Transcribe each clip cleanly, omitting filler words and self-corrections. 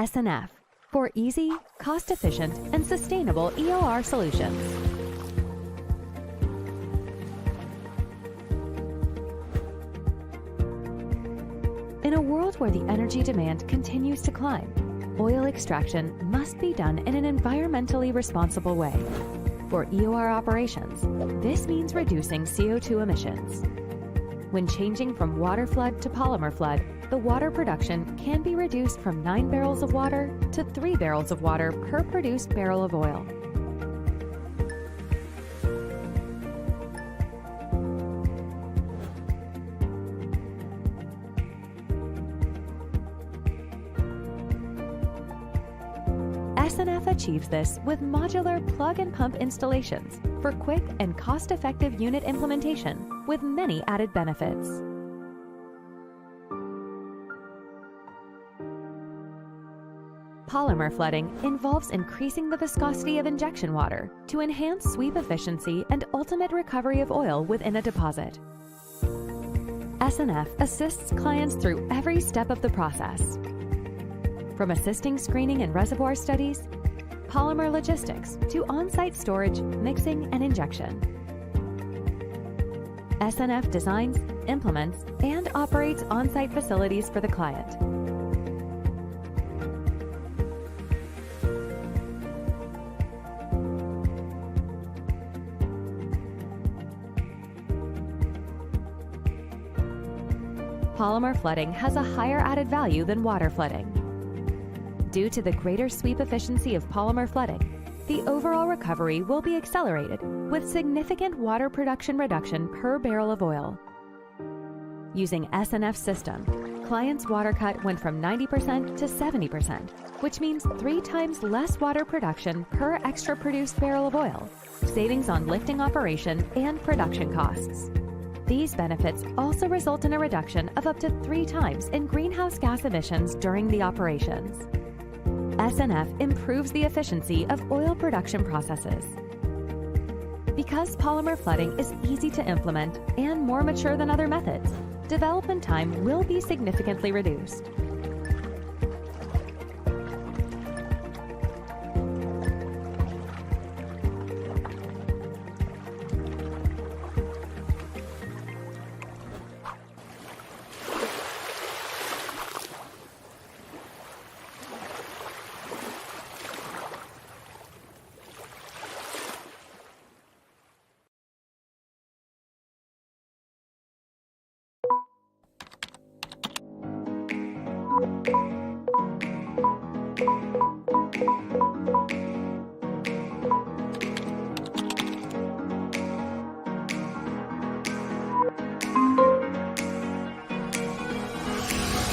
SNF, for easy, cost-efficient, and sustainable EOR solutions. In a world where the energy demand continues to climb, oil extraction must be done in an environmentally responsible way. For EOR operations, this means reducing CO2 emissions. When changing from water flood to polymer flood, the water production can be reduced from 9 barrels of water to 3 barrels of water per produced barrel of oil. SNF achieves this with modular plug-and-pump installations for quick and cost-effective unit implementation with many added benefits. Polymer flooding involves increasing the viscosity of injection water to enhance sweep efficiency and ultimate recovery of oil within a deposit. SNF assists clients through every step of the process, from assisting screening and reservoir studies, polymer logistics, to on-site storage, mixing, and injection. SNF designs, implements, and operates on-site facilities for the client. Polymer flooding has a higher added value than water flooding. Due to the greater sweep efficiency of polymer flooding, the overall recovery will be accelerated with significant water production reduction per barrel of oil. Using SNF system, clients' water cut went from 90% to 70%, which means 3 times less water production per extra produced barrel of oil, savings on lifting operation and production costs. These benefits also result in a reduction of up to 3 times in greenhouse gas emissions during the operations. SNF improves the efficiency of oil production processes. Because polymer flooding is easy to implement and more mature than other methods, development time will be significantly reduced.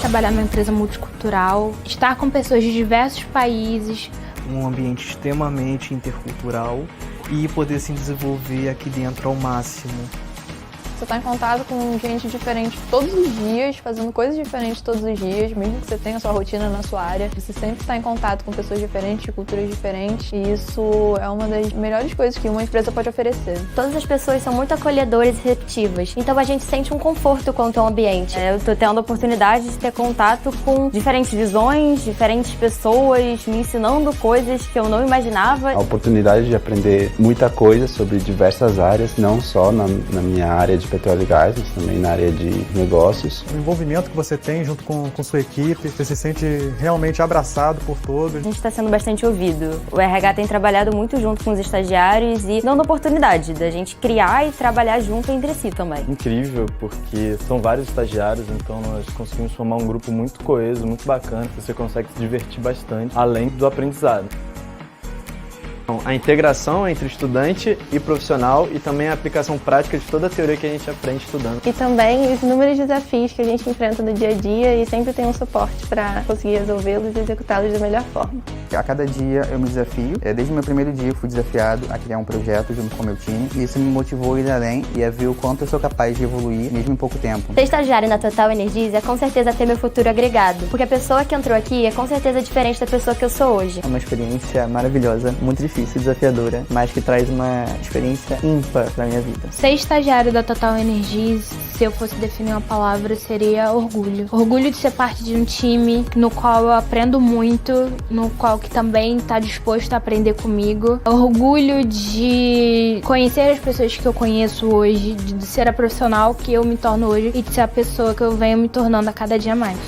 Trabalhar numa empresa multicultural, estar com pessoas de diversos países. Um ambiente extremamente intercultural e poder se desenvolver aqui dentro ao máximo. Você está em contato com gente diferente todos os dias, fazendo coisas diferentes todos os dias, mesmo que você tenha sua rotina na sua área. Você sempre está em contato com pessoas diferentes, de culturas diferentes, e isso é uma das melhores coisas que uma empresa pode oferecer. Todas as pessoas são muito acolhedoras e receptivas, então a gente sente um conforto quanto ao ambiente. Eu estou tendo a oportunidade de ter contato com diferentes visões, diferentes pessoas, me ensinando coisas que eu não imaginava. A oportunidade de aprender muita coisa sobre diversas áreas, não só na minha área de petróleo e gás, mas também na área de negócios. O envolvimento que você tem junto com sua equipe, você se sente realmente abraçado por todos. A gente está sendo bastante ouvido. O RH tem trabalhado muito junto com os estagiários e dando oportunidade da gente criar e trabalhar junto entre si também. Incrível, porque são vários estagiários, então nós conseguimos formar um grupo muito coeso, muito bacana, que você consegue se divertir bastante, além do aprendizado. A integração entre estudante e profissional e também a aplicação prática de toda a teoria que a gente aprende estudando. E também os inúmeros desafios que a gente enfrenta no dia a dia e sempre tem um suporte para conseguir resolvê-los e executá-los da melhor forma. A cada dia eu me desafio. Desde o meu primeiro dia eu fui desafiado a criar um projeto junto com o meu time e isso me motivou a ir além e a ver o quanto eu sou capaz de evoluir mesmo em pouco tempo. Ser estagiário na Total Energies é com certeza ter meu futuro agregado, porque a pessoa que entrou aqui é com certeza diferente da pessoa que eu sou hoje. É uma experiência maravilhosa, muito difícil. difícil e desafiadora, mas que traz uma experiência ímpar pra minha vida. Ser estagiário da Total Energies, se eu fosse definir uma palavra, seria orgulho. Orgulho de ser parte de um time no qual eu aprendo muito, no qual que também está disposto a aprender comigo. Orgulho de conhecer as pessoas que eu conheço hoje, de ser a profissional que eu me torno hoje e de ser a pessoa que eu venho me tornando a cada dia mais.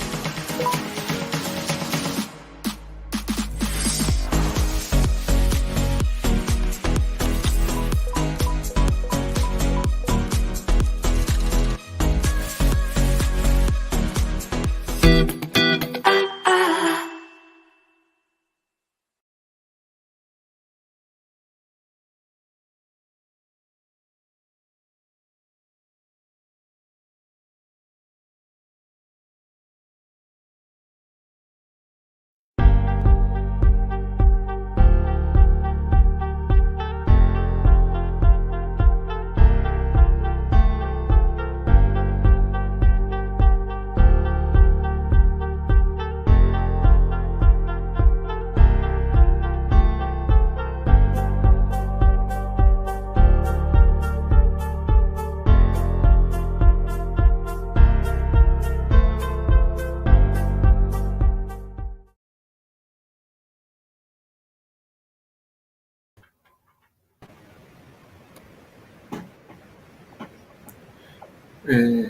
Uh,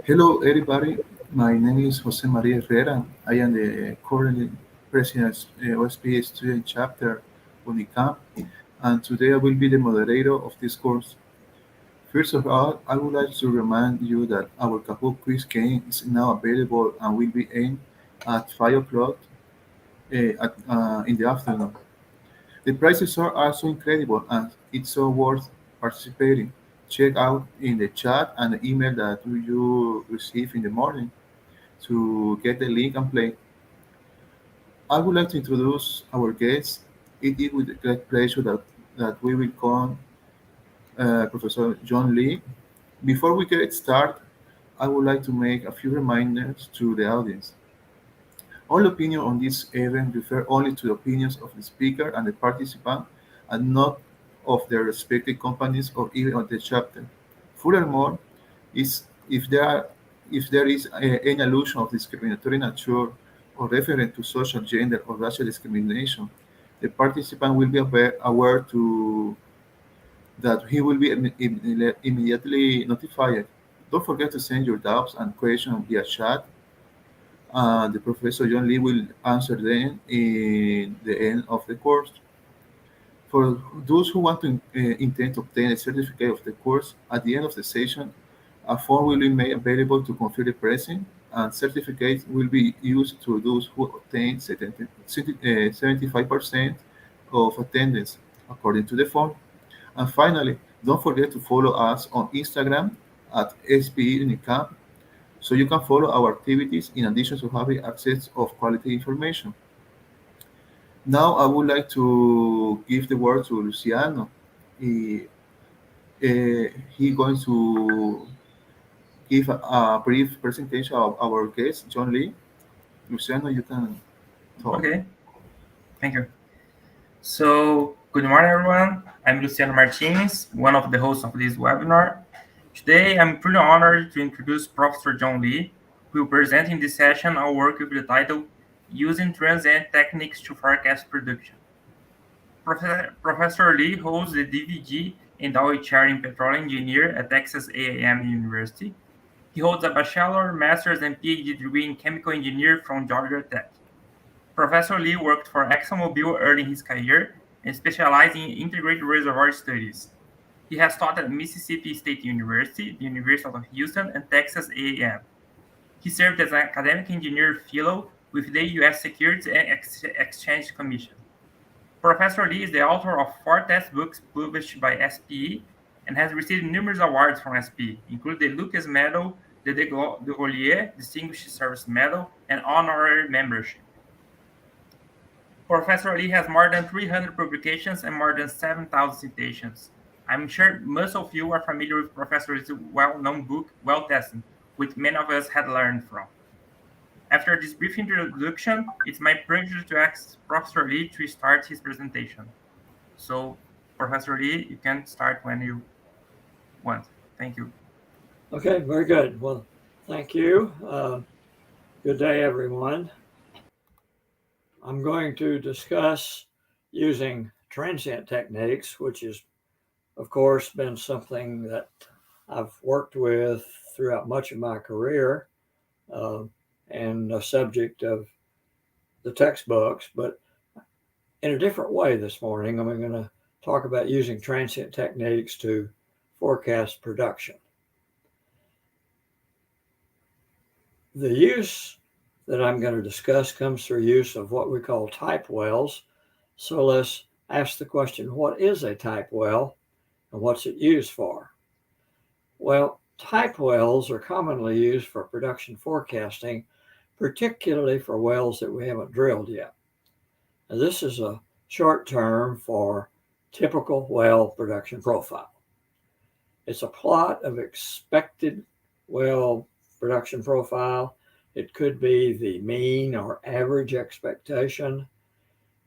Hello, everybody. My name is Jose Maria Herrera. I am the current president OSP student chapter Unicamp, and today I will be the moderator of this course. First of all, I would like to remind you that our Kahoot quiz game is now available and will be aimed at 5 o'clock in the afternoon. The prizes are also incredible and it's so worth participating. Check out in the chat and the email that you receive in the morning to get the link and play. I would like to introduce our guests. It is with great pleasure that we welcome Professor John Lee. Before we get started, I would like to make a few reminders to the audience. All opinions on this event refer only to the opinions of the speaker and the participant and not of their respective companies or even of the chapter. Furthermore, is if there is any allusion of discriminatory nature or reference to social, gender, or racial discrimination, the participant will be aware to that he will be immediately notified. Don't forget to send your doubts and questions via chat. The Professor John Lee will answer them in the end of the course. For those who want to intend to obtain a certificate of the course, at the end of the session, a form will be made available to confirm the present, and certificates will be used to those who obtain 75% of attendance according to the form. And finally, don't forget to follow us on Instagram at SPE Unicamp so you can follow our activities in addition to having access of quality information. Now I would like to give the word to Luciano. He, he going to give a brief presentation of our guest, John Lee. Luciano, you can talk. Okay, thank you. So, good morning, everyone. I'm Luciano Martinez, one of the hosts of this webinar. Today, I'm pretty honored to introduce Professor John Lee, who will present in this session our work with the title Using Transient Techniques to Forecast Production. Professor Lee holds the DVG and OE chair in petroleum engineer at Texas A&M University. He holds a bachelor, master's, and PhD degree in chemical engineer from Georgia Tech. Professor Lee worked for ExxonMobil early in his career and specialized in integrated reservoir studies. He has taught at Mississippi State University, the University of Houston, and Texas A&M. He served as an academic engineer fellow with the U.S. Securities and Exchange Commission. Professor Lee is the author of 4 textbooks published by SPE and has received numerous awards from SPE, including the Lucas Medal, the De Gaulier Distinguished Service Medal, and honorary membership. Professor Lee has more than 300 publications and more than 7,000 citations. I'm sure most of you are familiar with Professor Lee's well-known book, Well Tested, which many of us had learned from. After this brief introduction, it's my pleasure to ask Professor Lee to start his presentation. So, Professor Lee, you can start when you want. Thank you. Okay, very good. Well, thank you. Good day, everyone. I'm going to discuss using transient techniques, which has, of course, been something that I've worked with throughout much of my career and a subject of the textbooks, but in a different way this morning. I'm going to talk about using transient techniques to forecast production. The use that I'm going to discuss comes through use of what we call type wells. So let's ask the question, what is a type well and what's it used for? Well, type wells are commonly used for production forecasting, particularly for wells that we haven't drilled yet. Now, this is a short term for typical well production profile. It's a plot of expected well production profile. It could be the mean or average expectation.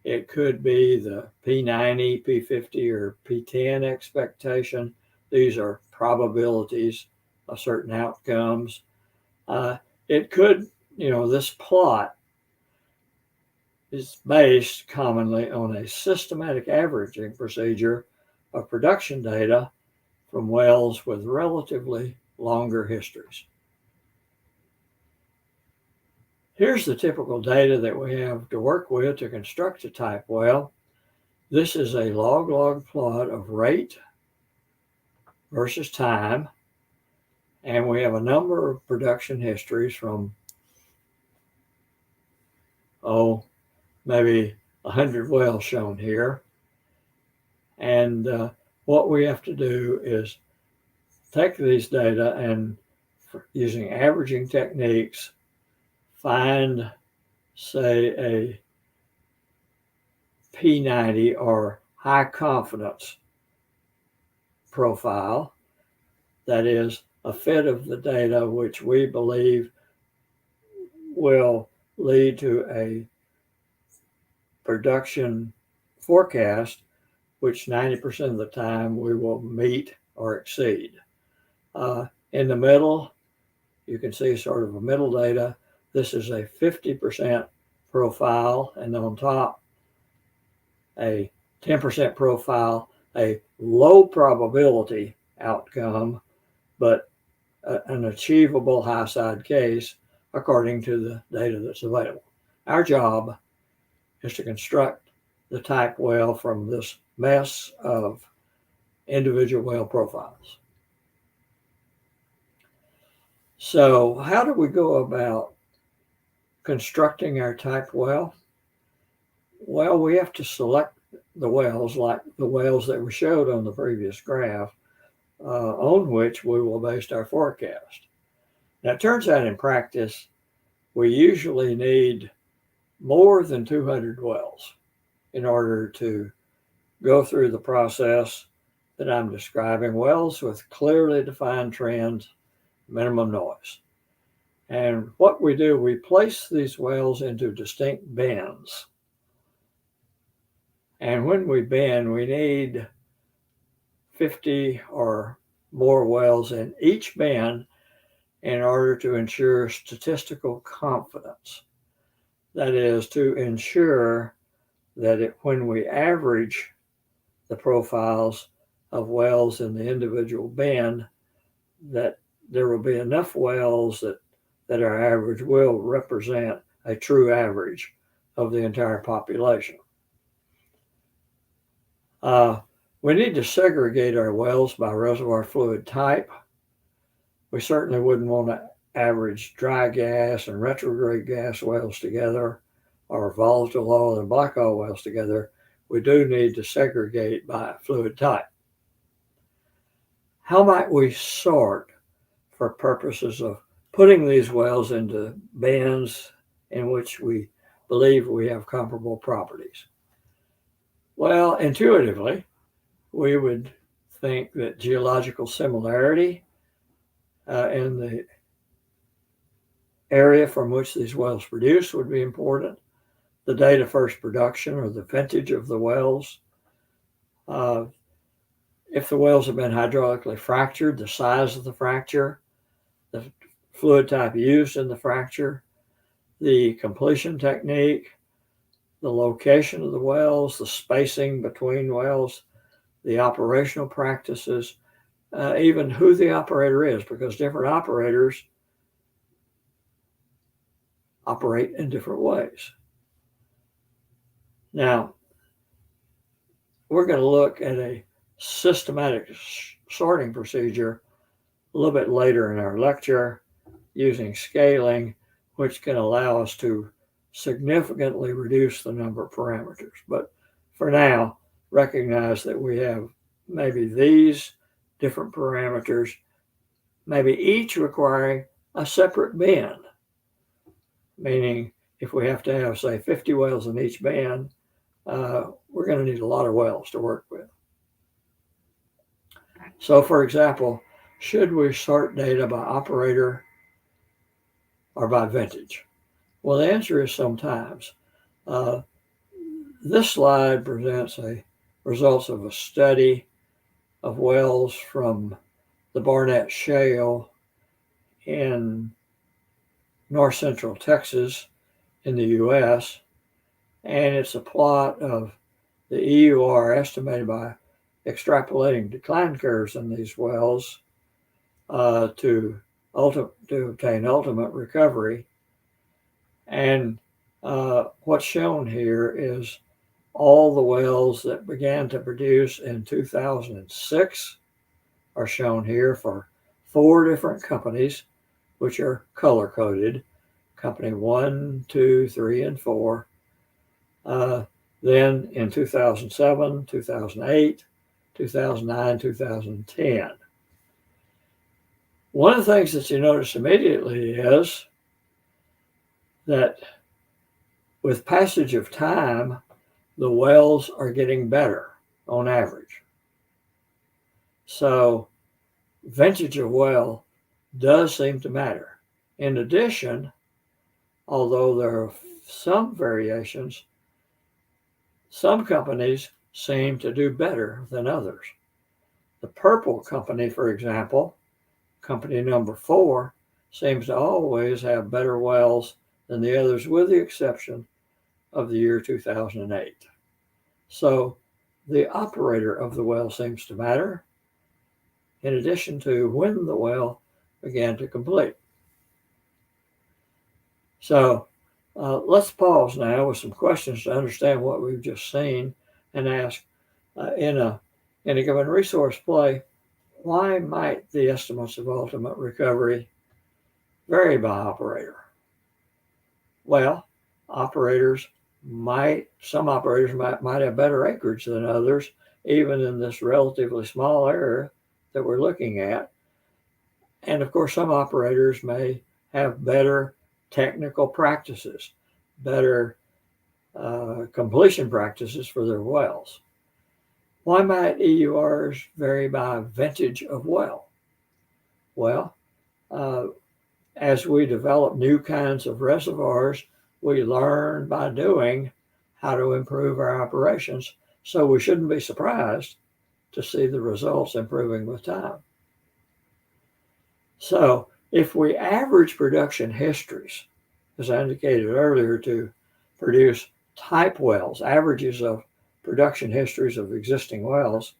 It could be the P90, P50, or P10 expectation. These are probabilities of certain outcomes. It could, this plot is based commonly on a systematic averaging procedure of production data from wells with relatively longer histories. Here's the typical data that we have to work with to construct a type well. This is a log-log plot of rate versus time, and we have a number of production histories from, maybe 100 wells shown here. And what we have to do is take these data and, using averaging techniques, find, say, a P90 or high confidence profile, that is a fit of the data which we believe will lead to a production forecast which 90% of the time we will meet or exceed. In the middle, you can see sort of a middle data. This is a 50% profile, and on top, a 10% profile, a low probability outcome, but an achievable high side case according to the data that's available. Our job is to construct the type well from this mess of individual well profiles. So how do we go about constructing our type well? Well, we have to select the wells like the wells that we showed on the previous graph, on which we will base our forecast. Now, it turns out in practice, we usually need more than 200 wells in order to go through the process that I'm describing, wells with clearly defined trends, minimum noise. And what we do, we place these wells into distinct bins. And when we bin, we need 50 or more wells in each bin in order to ensure statistical confidence. That is, to ensure that when we average the profiles of wells in the individual bin, that there will be enough wells that our average will represent a true average of the entire population. We need to segregate our wells by reservoir fluid type. We certainly wouldn't want to average dry gas and retrograde gas wells together, or volatile oil and black oil wells together. We do need to segregate by fluid type. How might we sort for purposes of putting these wells into bins in which we believe we have comparable properties? Well, intuitively, we would think that geological similarity in the area from which these wells produce would be important. The date of first production or the vintage of the wells, If the wells have been hydraulically fractured, the size of the fracture, the fluid type used in the fracture, the completion technique, the location of the wells, the spacing between wells, the operational practices, even who the operator is, because different operators operate in different ways. Now, we're going to look at a systematic sorting procedure a little bit later in our lecture using scaling, which can allow us to significantly reduce the number of parameters. But for now, recognize that we have maybe these different parameters, maybe each requiring a separate band, meaning if we have to have, say, 50 wells in each band, we're going to need a lot of wells to work with. So, for example, should we sort data by operator or by vintage? Well, the answer is sometimes. This slide presents results of a study of wells from the Barnett Shale in north central Texas in the US, and it's a plot of the EUR estimated by extrapolating decline curves in these wells to obtain ultimate recovery. And what's shown here is all the wells that began to produce in 2006 are shown here for 4 different companies, which are color-coded, company 1, 2, 3, and 4. Then in 2007, 2008, 2009, 2010. One of the things that you notice immediately is that with passage of time, the wells are getting better on average. So vintage of well does seem to matter. In addition, although there are some variations, some companies seem to do better than others. The purple company, for example, company number 4, seems to always have better wells than the others, with the exception of the year 2008. So the operator of the well seems to matter, in addition to when the well began to complete. So let's pause now with some questions to understand what we've just seen and ask in a given resource play, why might the estimates of ultimate recovery vary by operator? Well, some operators might have better acreage than others, even in this relatively small area that we're looking at. And of course, some operators may have better technical practices, better completion practices for their wells. Why might EURs vary by vintage of well? Well, as we develop new kinds of reservoirs, we learn by doing how to improve our operations. So we shouldn't be surprised to see the results improving with time. So if we average production histories, as I indicated earlier, to produce type wells, averages of production histories of existing wells,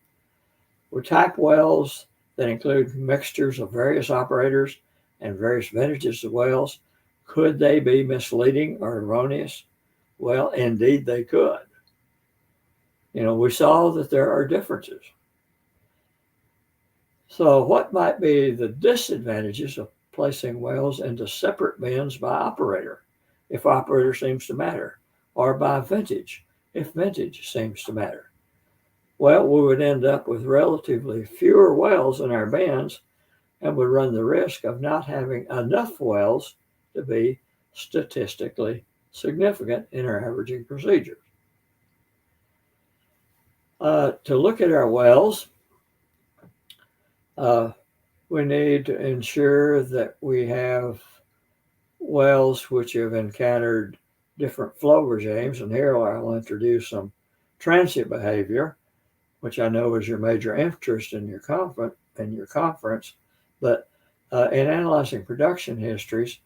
with type wells that include mixtures of various operators and various vintages of wells, could they be misleading or erroneous? Well, indeed they could. We saw that there are differences. So what might be the disadvantages of placing wells into separate bins by operator, if operator seems to matter, or by vintage, if vintage seems to matter? Well, we would end up with relatively fewer wells in our bins and would run the risk of not having enough wells to be statistically significant in our averaging procedure. To look at our wells, we need to ensure that we have wells which have encountered different flow regimes, and here I'll introduce some transient behavior. which I know is your major interest in your conference. But in analyzing production histories,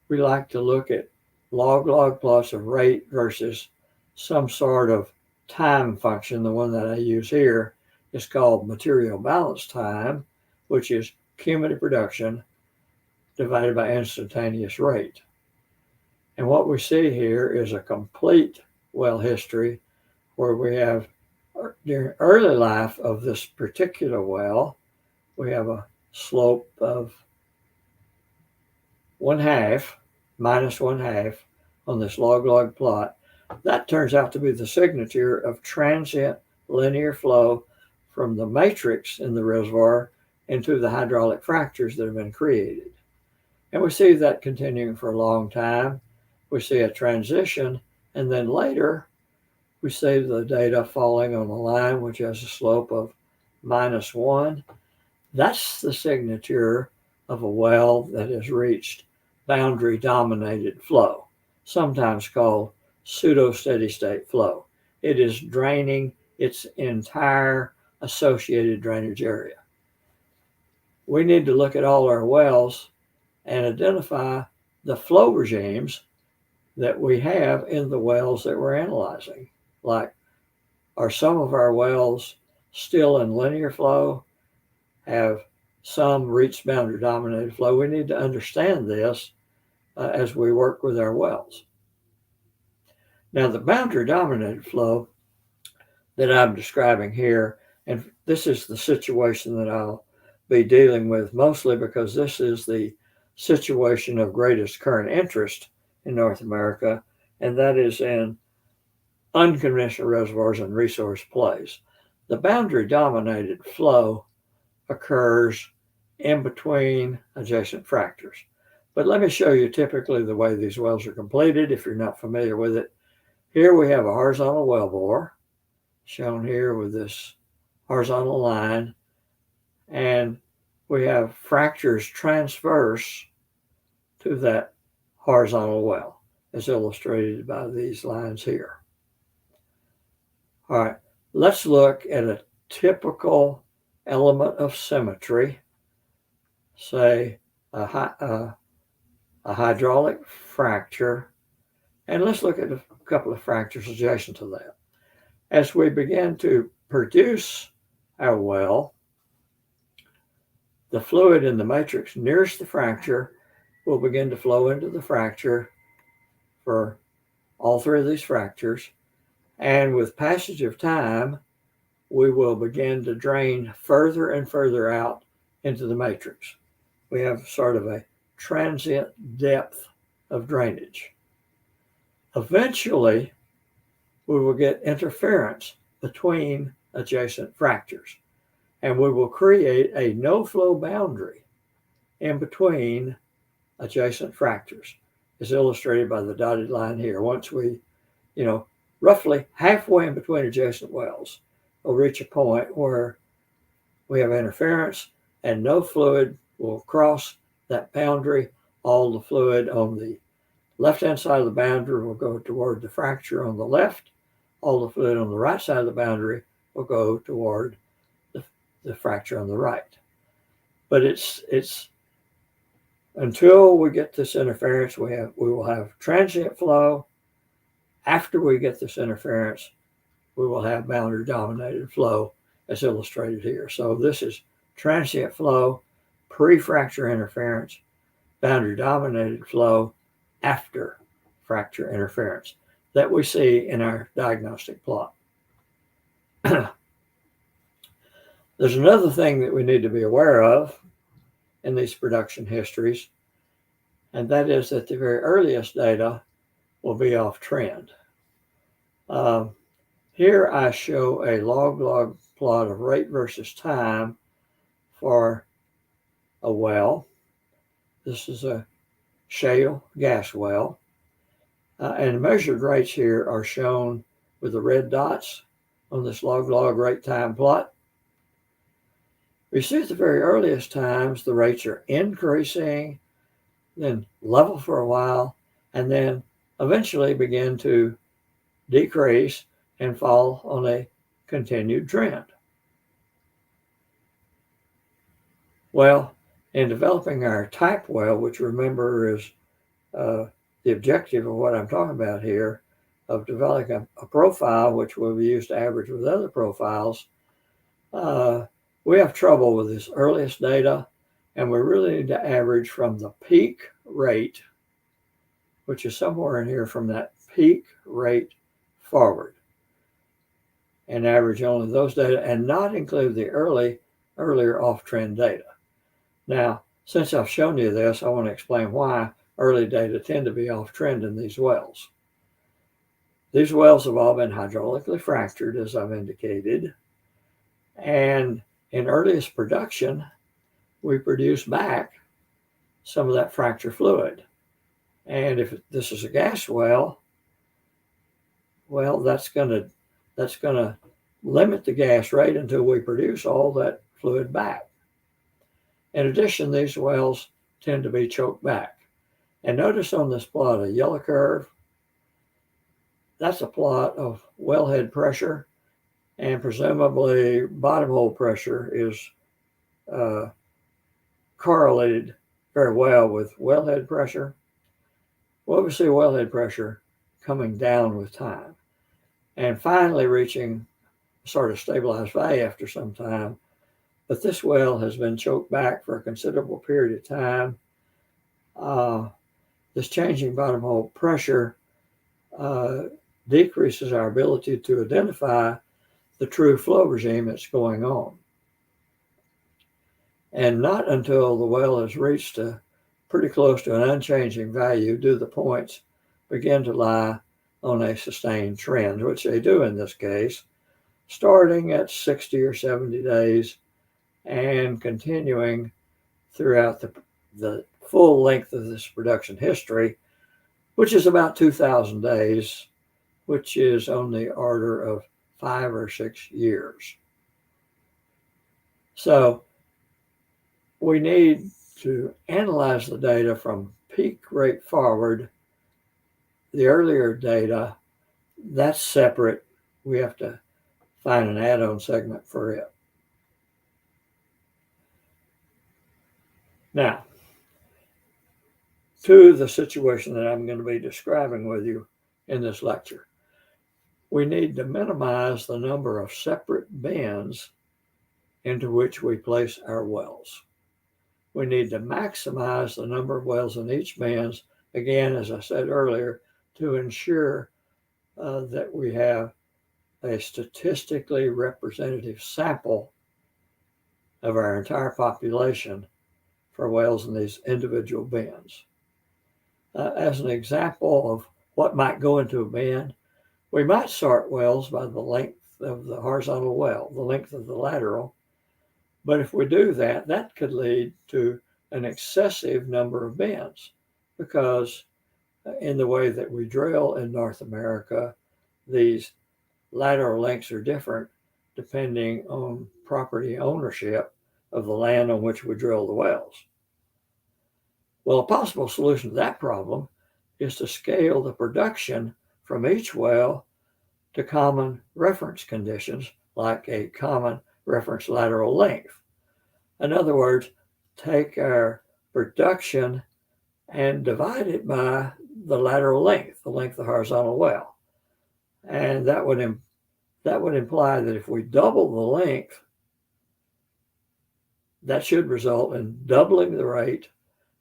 we like to look at log plots of rate versus some sort of time function. The one that I use here is called material balance time, which is cumulative production divided by instantaneous rate. And what we see here is a complete well history where we have, during early life of this particular well, we have a slope of 1/2 minus 1/2 on this log plot. That turns out to be the signature of transient linear flow from the matrix in the reservoir into the hydraulic fractures that have been created. And we see that continuing for a long time. We see a transition, and then later we see the data falling on a line which has a slope of -1. That's the signature of a well that has reached boundary dominated flow, sometimes called pseudo steady state flow. It is draining its entire associated drainage area. We need to look at all our wells and identify the flow regimes that we have in the wells that we're analyzing. Like, are some of our wells still in linear flow? Have some reached boundary dominated flow? We need to understand this as we work with our wells. Now, the boundary dominated flow that I'm describing here, and this is the situation that I'll be dealing with mostly because this is the situation of greatest current interest in North America, and that is in unconventional reservoirs and resource plays. The boundary dominated flow occurs in between adjacent fractures. But let me show you typically the way these wells are completed if you're not familiar with it. Here we have a horizontal wellbore shown here with this horizontal line, and we have fractures transverse to that horizontal well, as illustrated by these lines here. All right, let's look at a typical element of symmetry, say a hydraulic fracture, and let's look at a couple of fractures adjacent to that. As we begin to produce our well, the fluid in the matrix nearest the fracture will begin to flow into the fracture for all three of these fractures. And with passage of time, we will begin to drain further and further out into the matrix. We have sort of a transient depth of drainage. Eventually, we will get interference between adjacent fractures, and we will create a no-flow boundary in between adjacent fractures, as illustrated by the dotted line here. Once we, roughly halfway in between adjacent wells, we'll reach a point where we have interference and no fluid will cross that boundary. All the fluid on the left-hand side of the boundary will go toward the fracture on the left. All the fluid on the right side of the boundary will go toward the fracture on the right. But it's until we get this interference, we will have transient flow. After we get this interference, we will have boundary dominated flow as illustrated here. So this is transient flow, pre-fracture interference, boundary dominated flow after fracture interference that we see in our diagnostic plot. There's another thing that we need to be aware of in these production histories, and that is that the very earliest data will be off trend. Here I show a log plot of rate versus time for a well. This is a shale gas well, and measured rates here are shown with the red dots on this log rate time plot. We see at the very earliest times the rates are increasing, then level for a while, and then eventually begin to decrease and fall on a continued trend. Well, in developing our type well, which remember is the objective of what I'm talking about here, of developing a profile which will be used to average with other profiles, we have trouble with this earliest data, and we really need to average from the peak rate, which is somewhere in here, from that peak rate forward, and average only those data and not include the earlier off-trend data. Now, since I've shown you this, I want to explain why early data tend to be off-trend in these wells. These wells have all been hydraulically fractured, as I've indicated, and in earliest production, we produce back some of that fracture fluid. And if this is a gas well, that's going to limit the gas rate until we produce all that fluid back. In addition, these wells tend to be choked back. And notice on this plot, a yellow curve, that's a plot of wellhead pressure, and presumably bottom hole pressure is correlated very well with wellhead pressure. Well, we see wellhead pressure coming down with time and finally reaching sort of stabilized value after some time. But this well has been choked back for a considerable period of time. This changing bottom hole pressure decreases our ability to identify the true flow regime that's going on. And not until the well has reached pretty close to an unchanging value do the points begin to lie on a sustained trend, which they do in this case, starting at 60 or 70 days and continuing throughout the full length of this production history, which is about 2,000 days, which is on the order of 5 or 6 years. So we need to analyze the data from peak rate forward. The earlier data, that's separate. We have to find an add-on segment for it. Now, to the situation that I'm going to be describing with you in this lecture. We need to minimize the number of separate bins into which we place our wells. We need to maximize the number of wells in each bins, again, as I said earlier, to ensure that we have a statistically representative sample of our entire population for wells in these individual bins. As an example of what might go into a bin, we might sort wells by the length of the horizontal well, the length of the lateral. But if we do that, that could lead to an excessive number of bins, because in the way that we drill in North America, these lateral lengths are different depending on property ownership of the land on which we drill the wells. Well, a possible solution to that problem is to scale the production from each well to common reference conditions, like a common reference lateral length. In other words, take our production and divide it by the lateral length, the length of the horizontal well. And that would imply that if we double the length, that should result in doubling the rate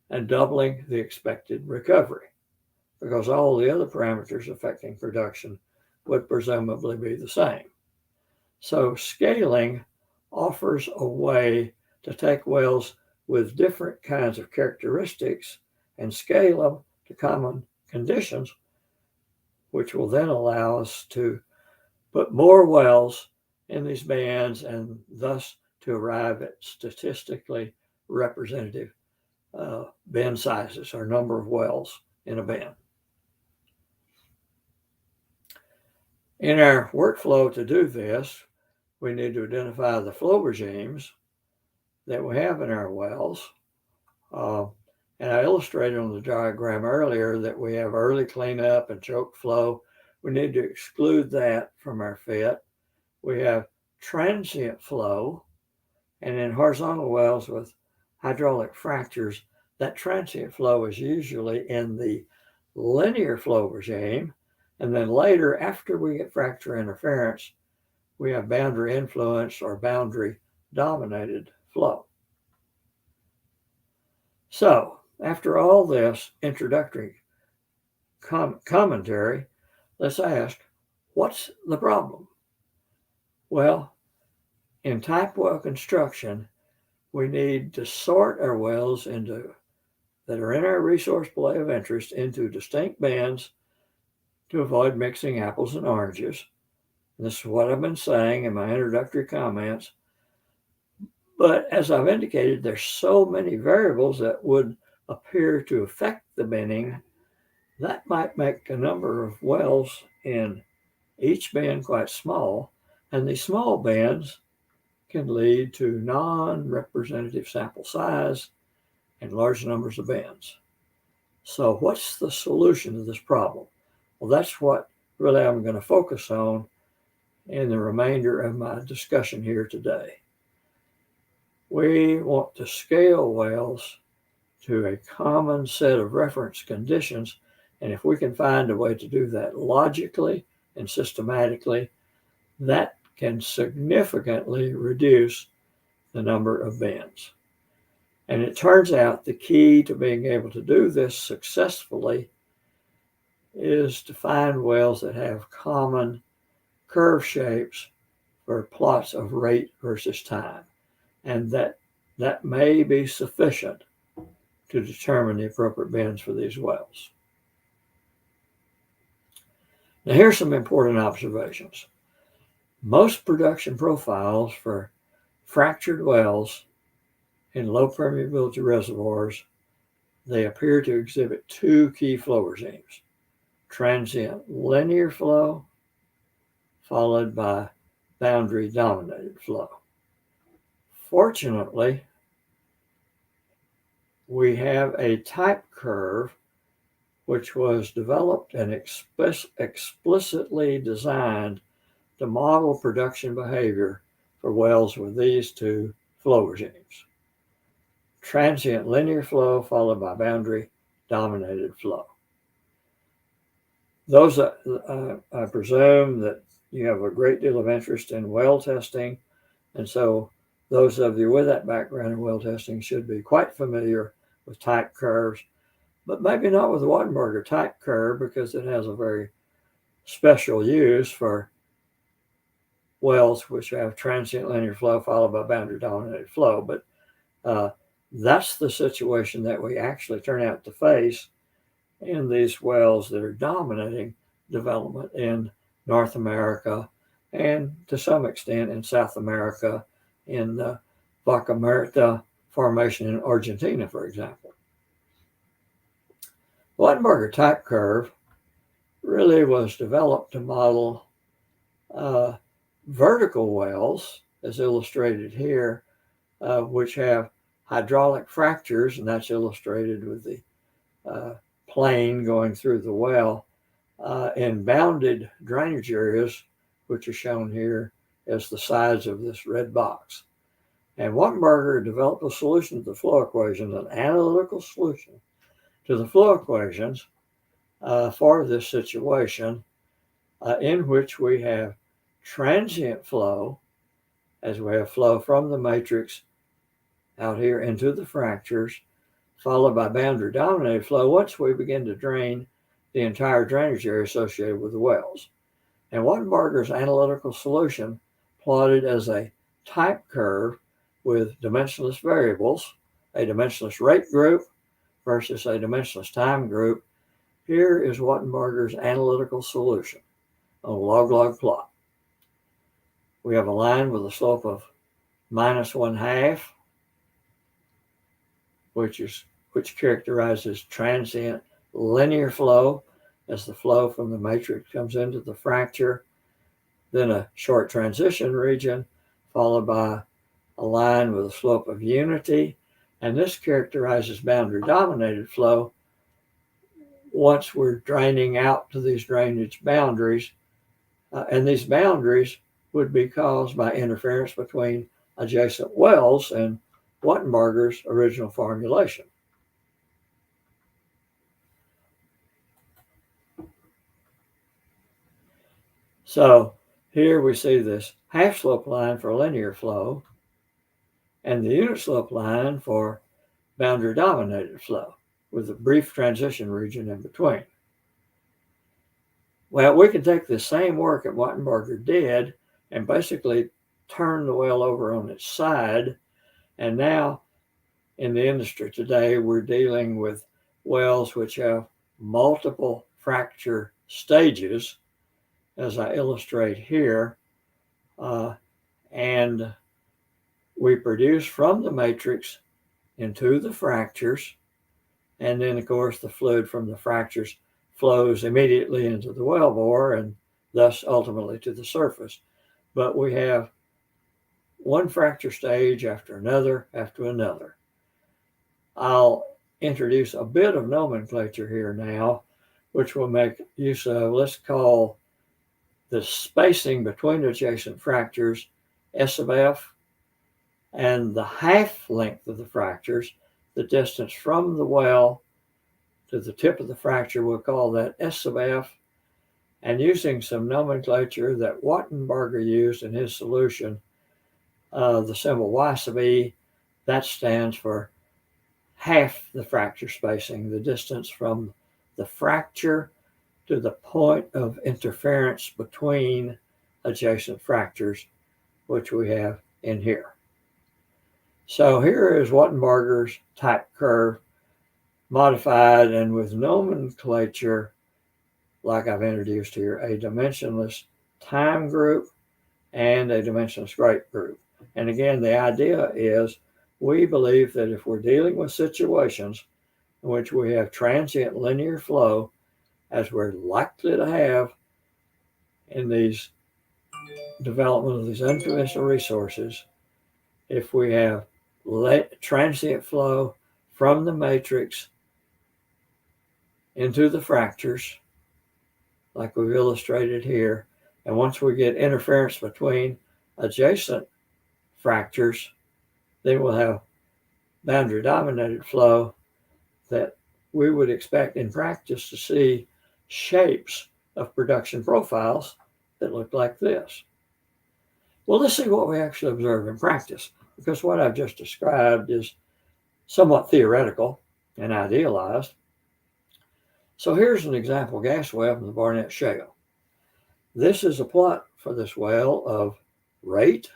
and doubling the expected recovery, because all the other parameters affecting production would presumably be the same. So scaling offers a way to take wells with different kinds of characteristics and scale them to common conditions, which will then allow us to put more wells in these bands and thus to arrive at statistically representative bin sizes, or number of wells in a bin. In our workflow to do this, we need to identify the flow regimes that we have in our wells. And I illustrated on the diagram earlier that we have early cleanup and choke flow. We need to exclude that from our fit. we have transient flow, and in horizontal wells with hydraulic fractures, that transient flow is usually in the linear flow regime. And then later, after we get fracture interference, we have boundary influence or boundary dominated flow. So after all this introductory commentary, let's ask, what's the problem? Well, in type well construction, we need to sort our wells that are in our resource play of interest into distinct bands to avoid mixing apples and oranges. And this is what I've been saying in my introductory comments. But as I've indicated, there's so many variables that would appear to affect the binning that might make a number of wells in each band quite small. And these small bands can lead to non-representative sample size and large numbers of bands. So what's the solution to this problem? Well, that's what really I'm going to focus on in the remainder of my discussion here today. We want to scale wells to a common set of reference conditions, and if we can find a way to do that logically and systematically, that can significantly reduce the number of bands. And it turns out the key to being able to do this successfully is to find wells that have common curve shapes for plots of rate versus time. And that may be sufficient to determine the appropriate bands for these wells. Now here's some important observations. Most production profiles for fractured wells in low permeability reservoirs, they appear to exhibit two key flow regimes: transient linear flow followed by boundary dominated flow. Fortunately, we have a type curve which was developed and explicitly designed to model production behavior for wells with these two flow regimes: transient linear flow followed by boundary dominated flow. Those, I presume that you have a great deal of interest in well testing, and so those of you with that background in well testing should be quite familiar with type curves, but maybe not with the Wattenberger type curve because it has a very special use for wells which have transient linear flow followed by boundary dominated flow. But that's the situation that we actually turn out to face in these wells that are dominating development in North America and to some extent in South America, in the Vaca Muerta formation in Argentina, for example. The Wattenberger type curve really was developed to model vertical wells, as illustrated here, which have hydraulic fractures, and that's illustrated with the plane going through the well, in bounded drainage areas, which are shown here as the sides of this red box. And Wattenberger developed a solution to the flow equations, an analytical solution to the flow equations for this situation, in which we have transient flow, as we have flow from the matrix out here into the fractures, followed by boundary dominated flow once we begin to drain the entire drainage area associated with the wells. And Wattenberger's analytical solution, plotted as a type curve with dimensionless variables, a dimensionless rate group versus a dimensionless time group, here is Wattenberger's analytical solution on a log-log plot. We have a line with a slope of -1/2, which characterizes transient linear flow as the flow from the matrix comes into the fracture, then a short transition region followed by a line with a slope of unity, and this characterizes boundary dominated flow once we're draining out to these drainage boundaries, and these boundaries would be caused by interference between adjacent wells and Wattenberger's original formulation. So here we see this half slope line for linear flow and the unit slope line for boundary dominated flow with a brief transition region in between. Well, we can take the same work that Wattenberger did and basically turn the well over on its side. And now in the industry today, we're dealing with wells which have multiple fracture stages, as I illustrate here. And we produce from the matrix into the fractures. And then, of course, the fluid from the fractures flows immediately into the wellbore and thus ultimately to the surface. But we have one fracture stage after another after another. I'll introduce a bit of nomenclature here now, which we'll make use of. Let's call the spacing between adjacent fractures S of F, and the half length of the fractures, the distance from the well to the tip of the fracture, we'll call that S of F. And using some nomenclature that Wattenberger used in his solution, the symbol Y sub E, that stands for half the fracture spacing, the distance from the fracture to the point of interference between adjacent fractures, which we have in here. So here is Wattenberger's type curve modified and with nomenclature like I've introduced here, a dimensionless time group and a dimensionless rate group. And again, the idea is we believe that if we're dealing with situations in which we have transient linear flow, as we're likely to have in these development of these unconventional resources, if we have transient flow from the matrix into the fractures, like we've illustrated here, and once we get interference between adjacent fractures, then we'll have boundary dominated flow that we would expect in practice to see shapes of production profiles that look like this. Well, let's see what we actually observe in practice, because what I've just described is somewhat theoretical and idealized. So here's an example gas well from the Barnett Shale. This is a plot for this well of rate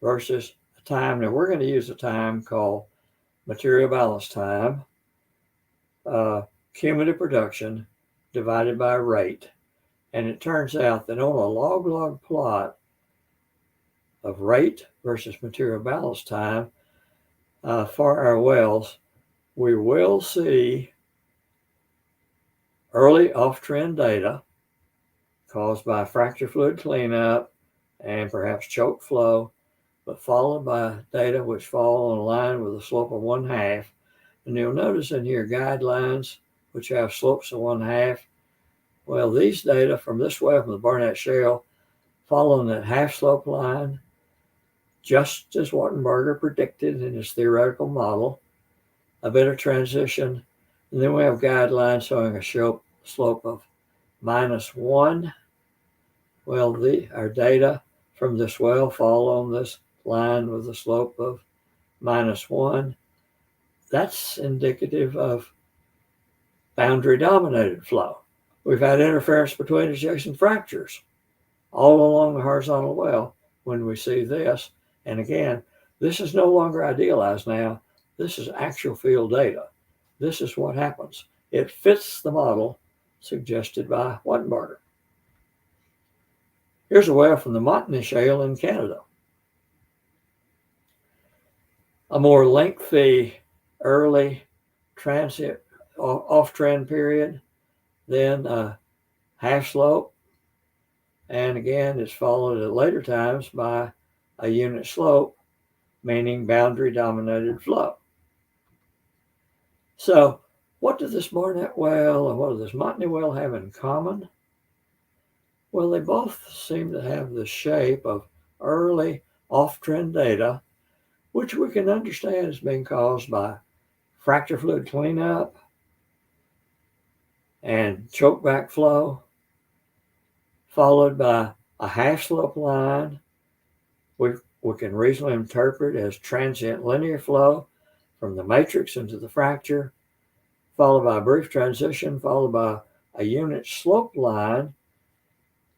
versus a time. Now we're going to use a time called material balance time, cumulative production divided by rate. And it turns out that on a log-log plot of rate versus material balance time for our wells, we will see early off-trend data caused by fracture fluid cleanup and perhaps choke flow, but followed by data which fall on a line with a slope of 1/2. And you'll notice in here guidelines which have slopes of 1/2. Well, these data from this well from the Barnett Shale fall on that half slope line, just as Wattenberger predicted in his theoretical model, a bit of transition. And then we have guidelines showing a slope of -1. Well, our data from this well fall on this line with a slope of -1. That's indicative of boundary dominated flow. We've had interference between adjacent fractures all along the horizontal well when we see this. And again, this is no longer idealized now. This is actual field data. This is what happens. It fits the model suggested by Wattenberger. Here's a well from the Montney Shale in Canada. A more lengthy early transient off-trend period, then a half slope, and again it's followed at later times by a unit slope, meaning boundary dominated flow. So what does this Barnett well and what does this Montney well have in common? Well, they both seem to have the shape of early off-trend data, which we can understand as being caused by fracture fluid cleanup and choke backflow, followed by a half slope line we can reasonably interpret as transient linear flow from the matrix into the fracture, followed by a brief transition, followed by a unit slope line,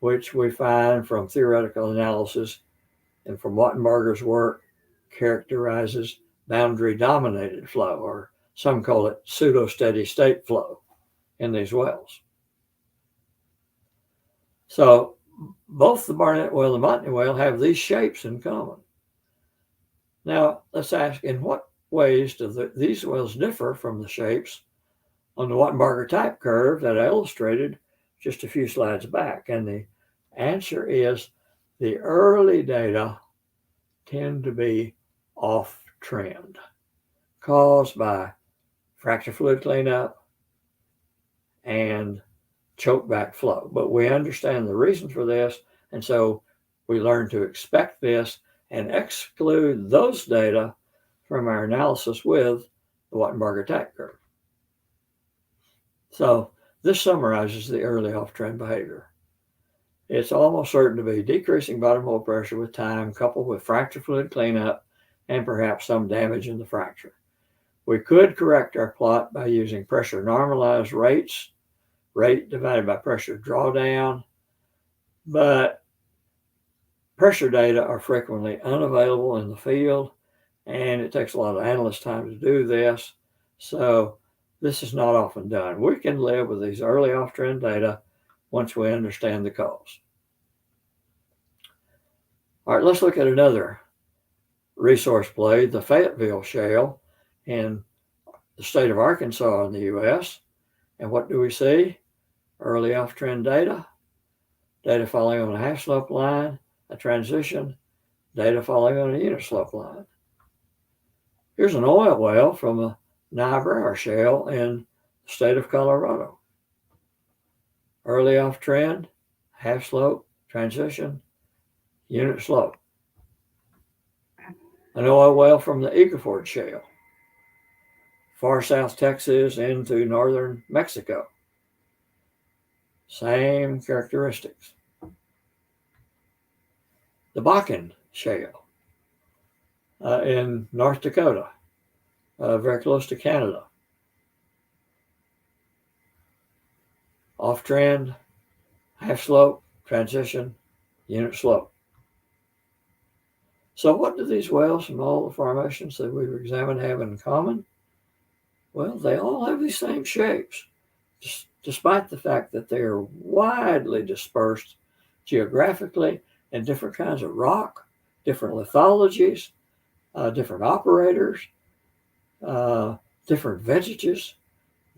which we find from theoretical analysis and from Wattenberger's work characterizes boundary dominated flow, or some call it pseudo steady state flow in these wells. So both the Barnett well and the Montney well have these shapes in common. Now let's ask, in what ways do these wells differ from the shapes on the Wattenberger type curve that I illustrated just a few slides back? And the answer is the early data tend to be off trend, caused by fracture fluid cleanup and choke back flow. But we understand the reason for this, and so we learn to expect this and exclude those data from our analysis with the Wattenberger type curve. So this summarizes the early off-trend behavior. It's almost certain to be decreasing bottom hole pressure with time, coupled with fracture fluid cleanup and perhaps some damage in the fracture. We could correct our plot by using pressure normalized rates, rate divided by pressure drawdown, but pressure data are frequently unavailable in the field, and it takes a lot of analyst time to do this, so this is not often done. We can live with these early off-trend data once we understand the cause. All right, let's look at another resource play, the Fayetteville Shale in the state of Arkansas in the U.S. And what do we see? Early off-trend data, data following on a half slope line, a transition, data following on a unit slope line. Here's an oil well from the Niobrara Shale in the state of Colorado. Early off-trend, half slope, transition, unit slope. An oil well from the Eagle Ford Shale, far south Texas into northern Mexico. Same characteristics. The Bakken Shale in North Dakota, very close to Canada. Off-trend, half slope, transition, unit slope. So what do these wells from all the formations that we've examined have in common? Well, they all have these same shapes, despite the fact that they are widely dispersed geographically in different kinds of rock, different lithologies, different operators, different vegetages.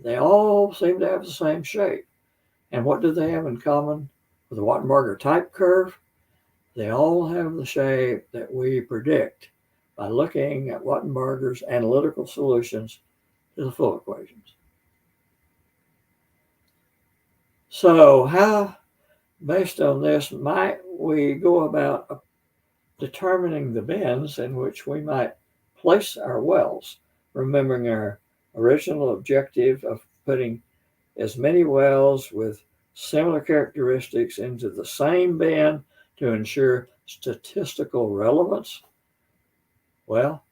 They all seem to have the same shape. And what do they have in common with the Wattenberger type curve? They all have the shape that we predict by looking at Wattenberger's analytical solutions to the flow equations. So how, based on this, might we go about determining the bins in which we might place our wells, remembering our original objective of putting as many wells with similar characteristics into the same bin to ensure statistical relevance? Well,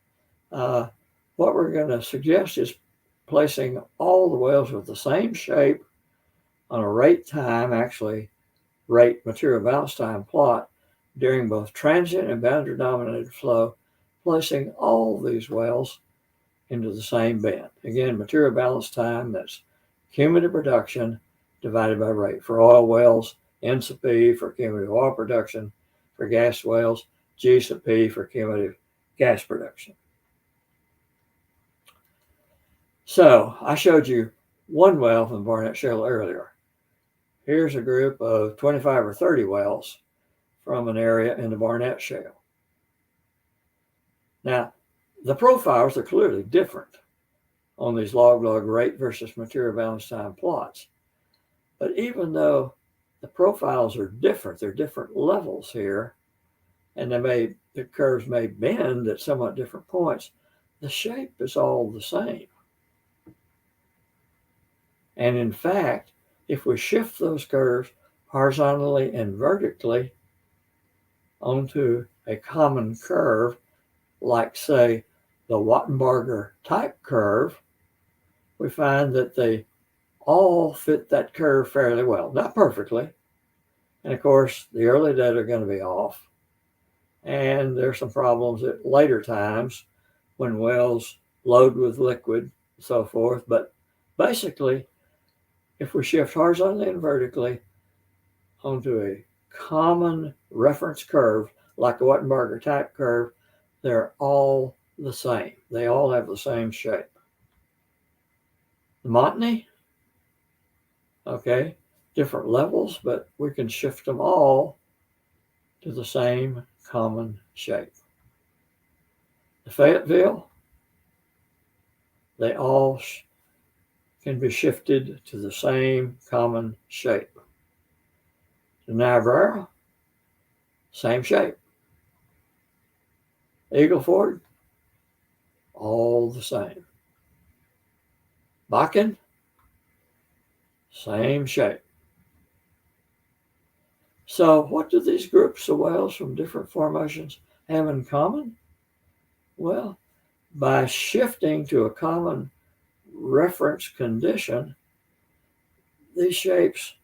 what we're going to suggest is placing all the wells with the same shape on a rate time, actually rate material balance time plot during both transient and boundary dominated flow, placing all these wells into the same bin. Again, material balance time, that's cumulative production divided by rate. For oil wells, N sub P for cumulative oil production. For gas wells, G sub P for cumulative gas production. So I showed you one well from the Barnett Shale earlier. Here's a group of 25 or 30 wells from an area in the Barnett Shale. Now, the profiles are clearly different on these log-log rate versus material balance time plots. But even though the profiles are different. They're different levels here, and the curves may bend at somewhat different points. The shape is all the same. And in fact, if we shift those curves horizontally and vertically onto a common curve, like say the Wattenberger type curve, we find that they all fit that curve fairly well. Not perfectly. And of course, the early data are going to be off. And there's some problems at later times when wells load with liquid and so forth. But basically, if we shift horizontally and vertically onto a common reference curve, like the Wattenberger type curve, they're all the same. They all have the same shape. The Montney, okay, different levels, but we can shift them all to the same common shape. The Fayetteville, they all can be shifted to the same common shape. The Niobrara, same shape. Eagle Ford, all the same. Bakken, same shape. So what do these groups of wells from different formations have in common? Well, by shifting to a common reference condition, these shapes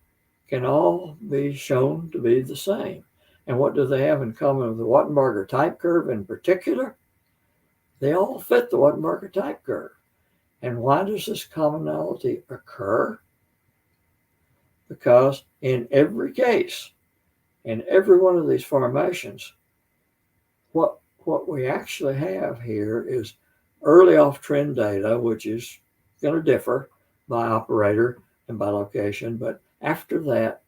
can all be shown to be the same. And what do they have in common with the Wattenberger type curve in particular? They all fit the Wattenberger type curve. And why does this commonality occur? Because in every case, in every one of these formations, what we actually have here is early off-trend data, which is going to differ by operator and by location. But after that,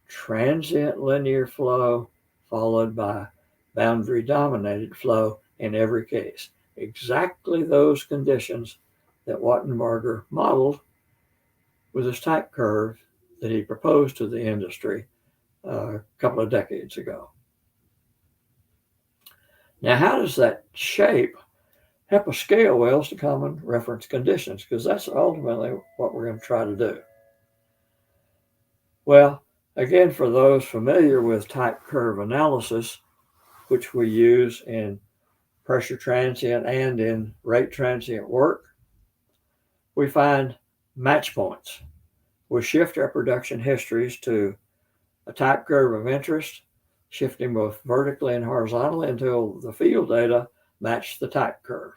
transient linear flow followed by boundary-dominated flow in every case. Exactly those conditions that Wattenberger modeled with his type curve that he proposed to the industry a couple of decades ago. Now, how does that shape help us scale wells to common reference conditions? Because that's ultimately what we're going to try to do. Well, again, for those familiar with type curve analysis, which we use in pressure transient and in rate transient work, we find match points. We shift our production histories to a type curve of interest, shifting both vertically and horizontally until the field data match the type curve.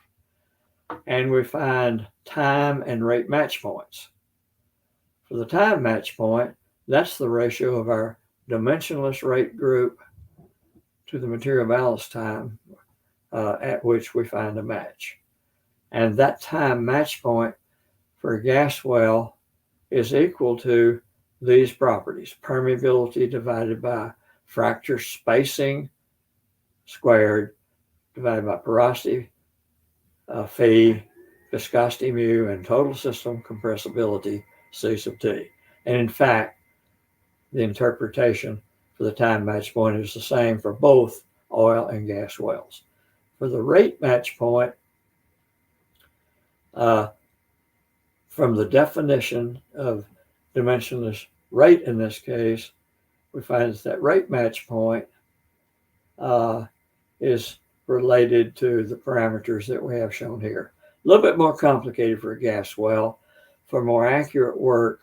And we find time and rate match points. For the time match point, that's the ratio of our dimensionless rate group to the material balance time at which we find a match. And that time match point for a gas well is equal to these properties: permeability divided by fracture spacing squared divided by porosity, phi, viscosity mu, and total system compressibility C sub T. And in fact, the interpretation for the time match point is the same for both oil and gas wells. For the rate match point, from the definition of dimensionless rate in this case, we find that rate match point is related to the parameters that we have shown here. A little bit more complicated for a gas well. For more accurate work,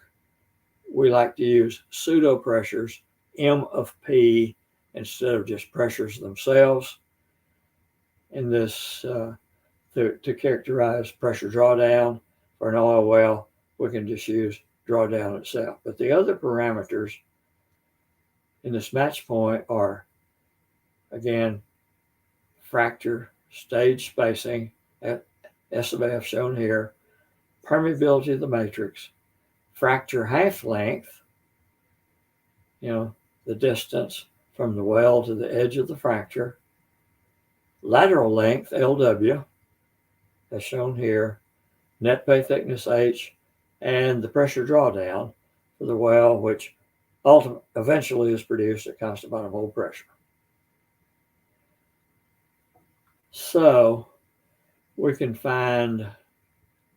we like to use pseudo pressures, M of P, instead of just pressures themselves. In this, to characterize pressure drawdown for an oil well, we can just use drawdown itself. But the other parameters in this match point are, again, fracture stage spacing at S of F shown here, permeability of the matrix, fracture half length, the distance from the well to the edge of the fracture, lateral length, LW, as shown here, net pay thickness H, and the pressure drawdown for the well, which eventually is produced at constant bottom hole pressure. So we can find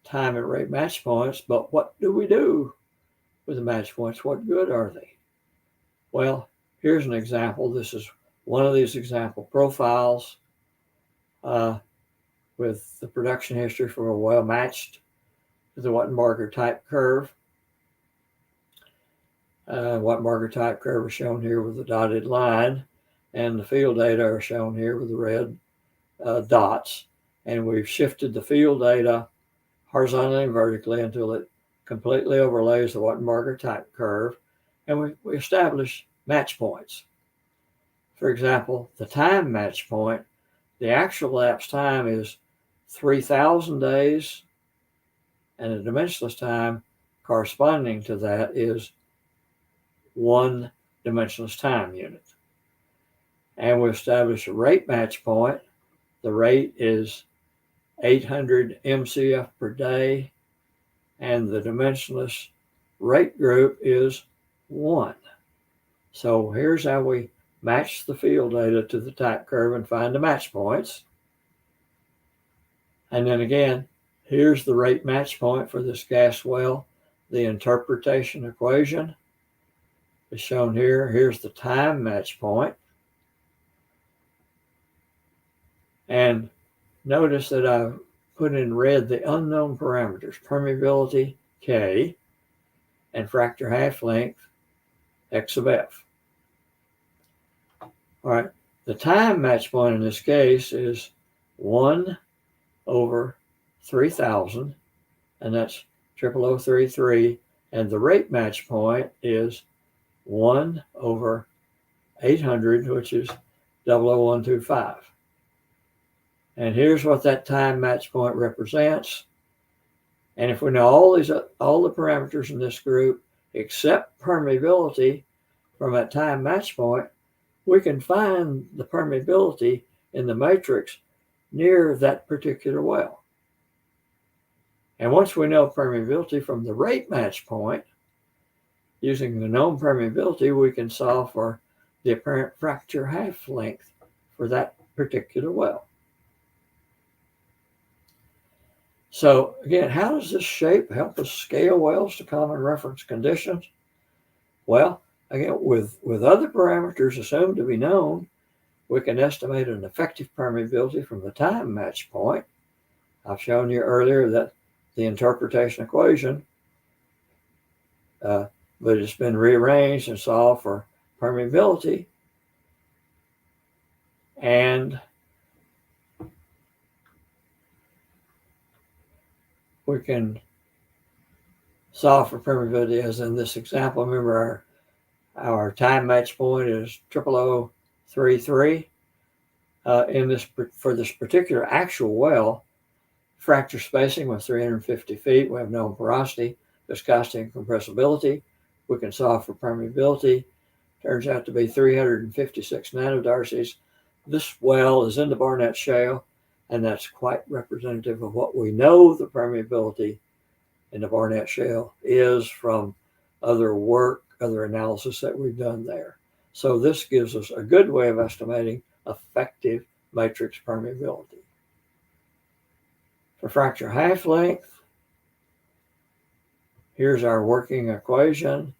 time and rate match points, but what do we do with the match points? What good are they? Well, here's an example. This is one of these example profiles with the production history for a well matched to the Wattenbarger type curve. Wattenbarger type curve is shown here with the dotted line, and the field data are shown here with the red dots. And we've shifted the field data horizontally and vertically until it completely overlays the Wattenbarger type curve, and we establish match points. For example, the time match point, the actual elapsed time is 3,000 days, and the dimensionless time corresponding to that is 1 dimensionless time unit. And we establish a rate match point. The rate is 800 MCF per day, and the dimensionless rate group is 1. So here's how we match the field data to the type curve and find the match points. And then again, here's the rate match point for this gas well. The interpretation equation is shown here. Here's the time match point. And notice that I've put in red the unknown parameters: permeability, K, and fracture half length, X sub F. All right, the time match point in this case is 1 over 3,000, and that's 00033, and the rate match point is 1 over 800, which is 00125. And here's what that time match point represents. And if we know all the parameters in this group except permeability from that time match point, we can find the permeability in the matrix near that particular well. And once we know permeability from the rate match point, using the known permeability, we can solve for the apparent fracture half length for that particular well. So again, how does this shape help us scale wells to common reference conditions? Well, again, with other parameters assumed to be known, we can estimate an effective permeability from the time match point. I've shown you earlier that the interpretation equation, but it's been rearranged and solved for permeability. And we can solve for permeability as in this example. Remember, our time match point is 00033. For this particular actual well, fracture spacing was 350 feet. We have known porosity, viscosity, and compressibility. We can solve for permeability. Turns out to be 356 nanodarcies. This well is in the Barnett Shale, and that's quite representative of what we know the permeability in the Barnett Shale is from other work, other analysis that we've done there. So this gives us a good way of estimating effective matrix permeability. For fracture half length, here's our working equation.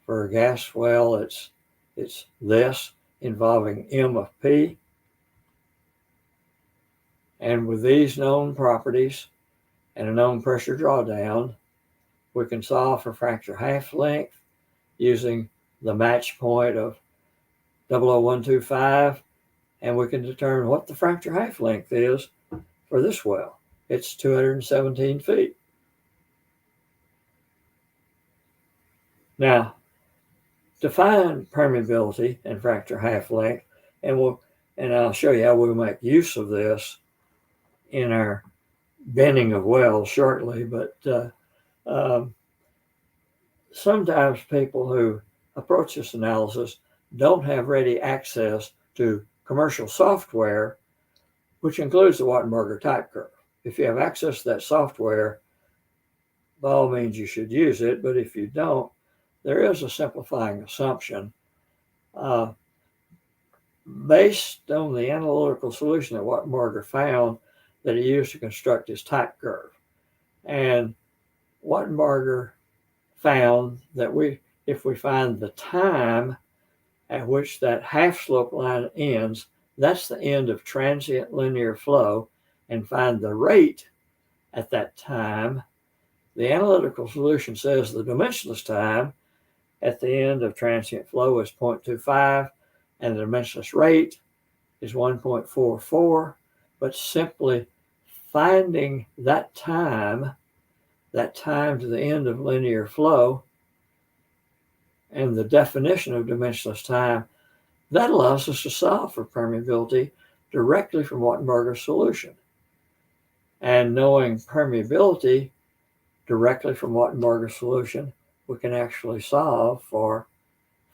For a gas well, it's this involving M of P. And with these known properties and a known pressure drawdown, we can solve for fracture half length using the match point of 00125, and we can determine what the fracture half length is for this well. It's 217 feet. Now, to find permeability and fracture half length, and I'll show you how we'll make use of this in our binning of wells shortly, but sometimes people who approach this analysis don't have ready access to commercial software, which includes the Wattenbarger type curve. If you have access to that software, by all means you should use it, but if you don't, there is a simplifying assumption based on the analytical solution that Wattenberger found that he used to construct his type curve. And Wattenberger found that if we find the time at which that half slope line ends, that's the end of transient linear flow, and find the rate at that time, the analytical solution says the dimensionless time at the end of transient flow is 0.25, and the dimensionless rate is 1.44, but simply finding that time to the end of linear flow, and the definition of dimensionless time, that allows us to solve for permeability directly from Wattenberger's solution. And knowing permeability directly from Wattenberger's solution, we can actually solve for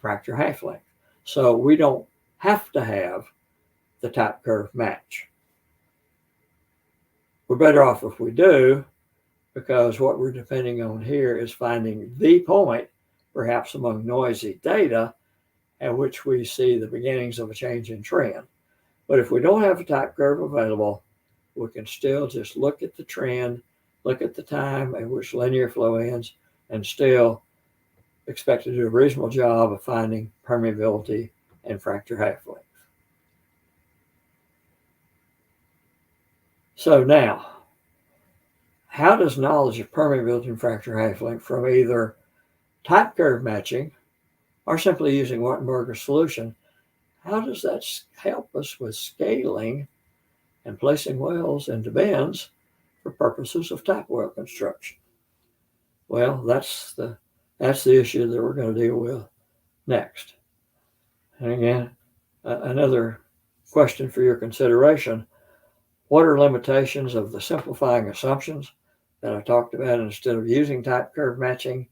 fracture half length. So we don't have to have the type curve match. We're better off if we do, because what we're depending on here is finding the point, perhaps among noisy data, at which we see the beginnings of a change in trend. But if we don't have a type curve available, we can still just look at the trend, look at the time at which linear flow ends, and still expect to do a reasonable job of finding permeability and fracture half length. So now, how does knowledge of permeability and fracture half length from either type curve matching or simply using Wattenberger's solution, how does that help us with scaling and placing wells into bends for purposes of type well construction? Well, that's the issue that we're going to deal with next. And again, another question for your consideration: what are limitations of the simplifying assumptions that I talked about instead of using type curve matching?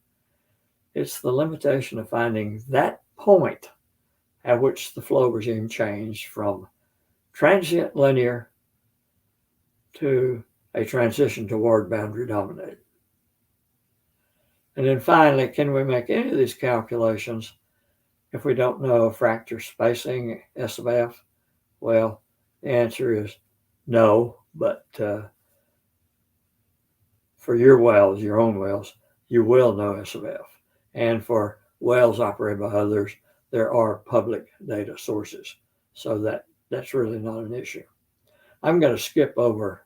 It's the limitation of finding that point at which the flow regime changed from transient linear to a transition toward boundary dominated. And then finally, can we make any of these calculations if we don't know fracture spacing, S of F? Well, the answer is no, but for your wells, your own wells, you will know S of F. And for wells operated by others, there are public data sources. So that's really not an issue. I'm going to skip over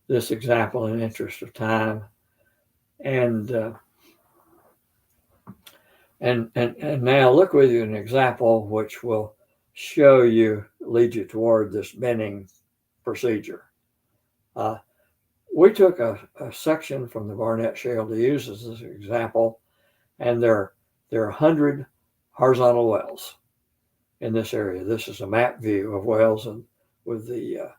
this example in interest of time, and now look with you an example which will lead you toward this bending procedure. We took a section from the Barnett Shale to use as this example, and there are 100 horizontal wells in this area. This is a map view of wells and with the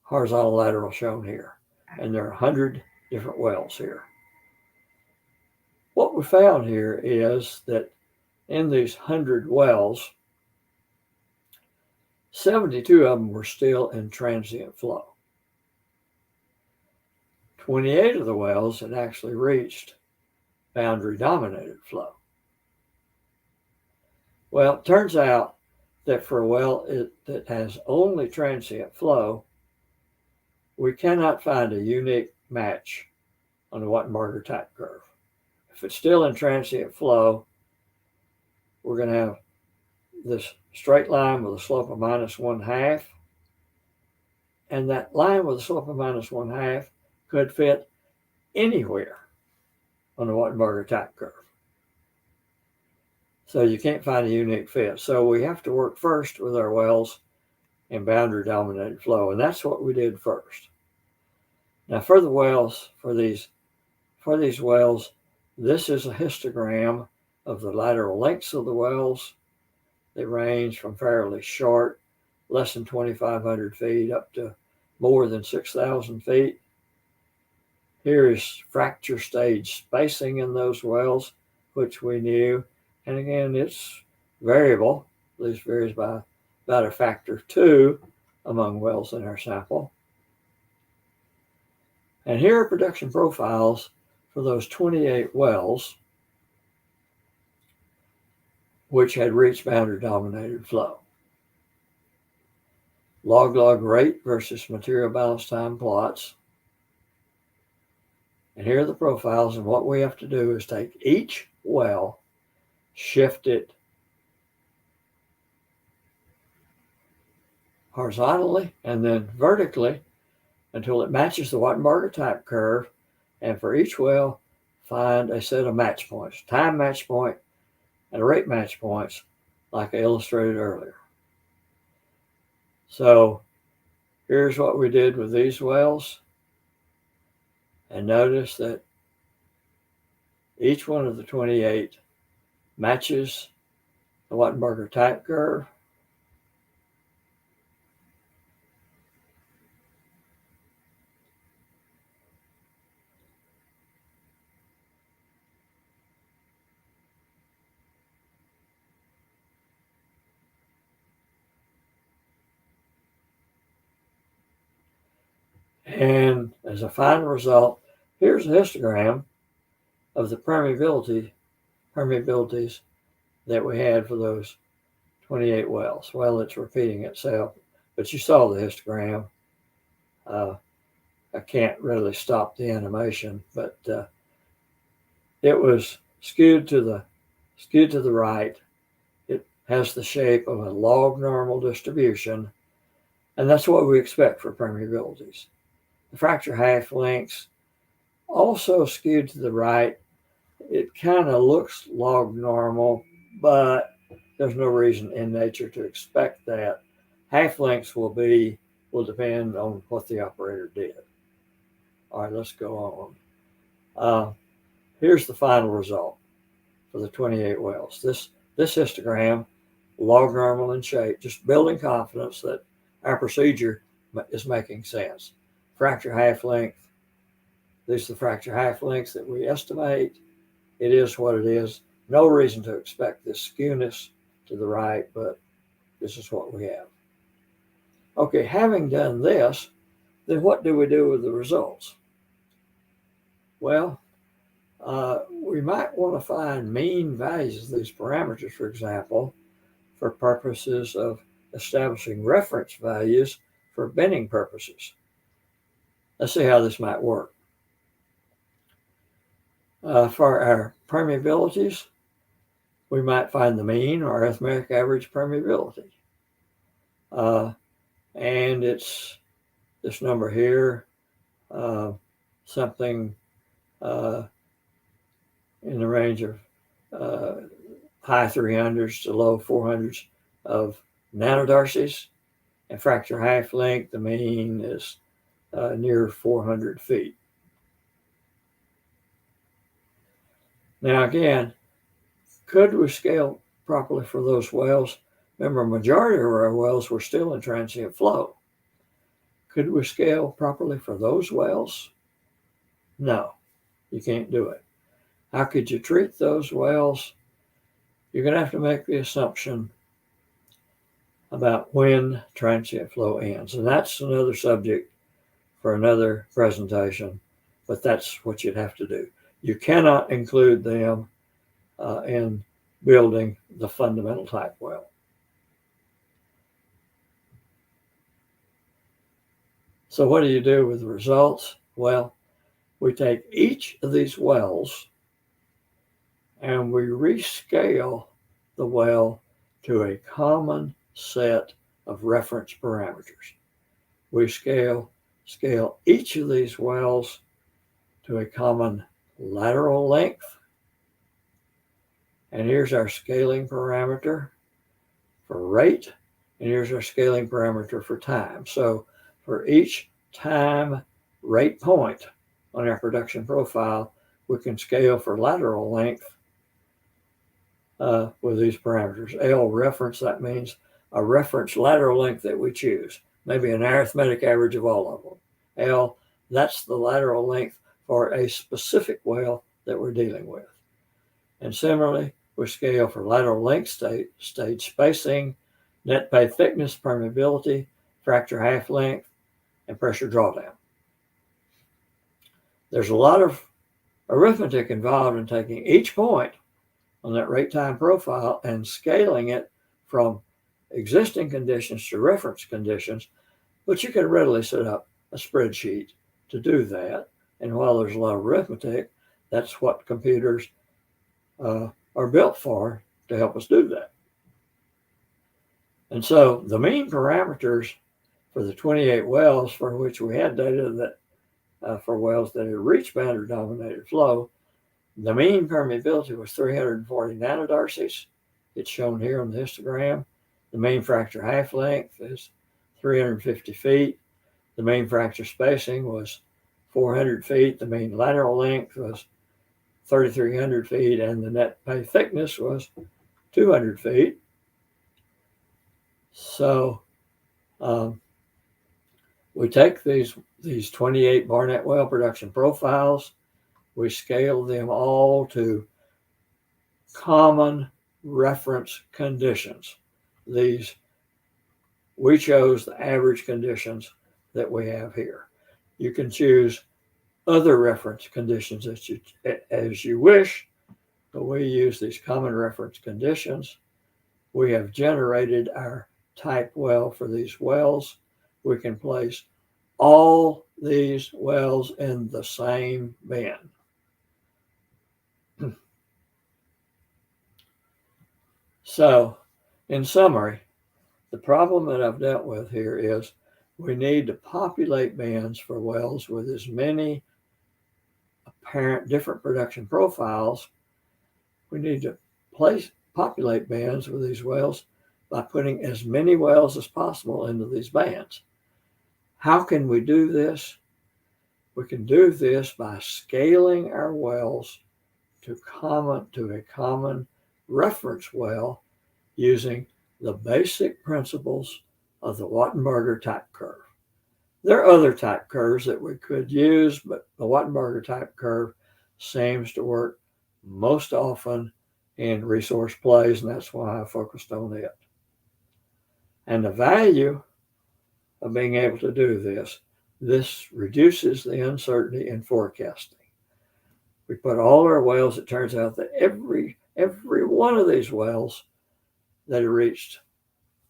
horizontal lateral shown here. And there are 100 different wells here. What we found here is that in these 100 wells, 72 of them were still in transient flow. 28 of the wells had actually reached boundary dominated flow. Well, it turns out that for a well that has only transient flow, we cannot find a unique match on the Wattenberger type curve. If it's still in transient flow, we're going to have this straight line with a slope of -1/2, and that line with a slope of -1/2 could fit anywhere on the Wattenberger type curve. So you can't find a unique fit. So we have to work first with our wells in boundary dominated flow, and that's what we did first. Now for the wells, for these wells, this is a histogram of the lateral lengths of the wells. They range from fairly short, less than 2,500 feet, up to more than 6,000 feet. Here is fracture stage spacing in those wells, which we knew. And again, it's variable. This varies by about a factor of 2 among wells in our sample. And here are production profiles for those 28 wells which had reached boundary dominated flow. Log rate versus material balance time plots. And here are the profiles, and what we have to do is take each well, shift it horizontally and then vertically until it matches the Wattenberger type curve, and for each well, find a set of match points, time match point and rate match points like I illustrated earlier. So here's what we did with these wells, and notice that each one of the 28 matches the Wattenberger type curve. And as a final result, here's a histogram of the permeabilities that we had for those 28 wells. Well, it's repeating itself, but you saw the histogram. I can't really stop the animation, but it was skewed to the right. It has the shape of a log normal distribution, and that's what we expect for permeabilities. The fracture half lengths also skewed to the right. It kind of looks log normal, but there's no reason in nature to expect that. Half lengths will depend on what the operator did. All right, let's go on. Here's the final result for the 28 wells. This histogram, log normal in shape, just building confidence that our procedure is making sense. Fracture half length. These are the fracture half lengths that we estimate. It is what it is. No reason to expect this skewness to the right, but this is what we have. Okay, having done this, then what do we do with the results? Well, we might want to find mean values of these parameters, for example, for purposes of establishing reference values for binning purposes. Let's see how this might work. For our permeabilities, we might find the mean or arithmetic average permeability. And it's this number here, something in the range of high 300s to low 400s of nanodarcies. And fracture half length, the mean is near 400 feet. Now again, could we scale properly for those wells? Remember, a majority of our wells were still in transient flow. Could we scale properly for those wells? No, you can't do it. How could you treat those wells? You're going to have to make the assumption about when transient flow ends. And that's another subject for another presentation, but that's what you'd have to do. You cannot include them in building the fundamental type well. So what do you do with the results? Well, we take each of these wells and we rescale the well to a common set of reference parameters. We scale each of these wells to a common lateral length. And here's our scaling parameter for rate, and here's our scaling parameter for time. So for each time rate point on our production profile, we can scale for lateral length with these parameters. L reference, that means a reference lateral length that we choose, maybe an arithmetic average of all of them. L, that's the lateral length for a specific well that we're dealing with. And similarly, we scale for lateral length, stage spacing, net pay thickness, permeability, fracture half length, and pressure drawdown. There's a lot of arithmetic involved in taking each point on that rate time profile and scaling it from existing conditions to reference conditions, but you can readily set up a spreadsheet to do that. And while there's a lot of arithmetic, that's what computers are built for, to help us do that. And so the mean parameters for the 28 wells for which we had data that for wells that had reached boundary dominated flow, the mean permeability was 340 nanodarcies. It's shown here on the histogram. The mean fracture half length is 350 feet. The mean fracture spacing was 400 feet. The mean lateral length was 3,300 feet, and the net pay thickness was 200 feet. So we take these 28 Barnett well production profiles, we scale them all to common reference conditions. We chose the average conditions that we have here. You can choose other reference conditions as you wish, but we use these common reference conditions. We have generated our type well for these wells. We can place all these wells in the same bin. So, in summary, the problem that I've dealt with here is we need to populate bands for wells with as many apparent different production profiles. We need to populate bands with these wells by putting as many wells as possible into these bands. How can we do this? We can do this by scaling our wells to a common reference well using the basic principles of the Wattenberger type curve. There are other type curves that we could use, but the Wattenberger type curve seems to work most often in resource plays, and that's why I focused on it. And the value of being able to do this reduces the uncertainty in forecasting. We put all our wells, it turns out that every one of these wells that have reached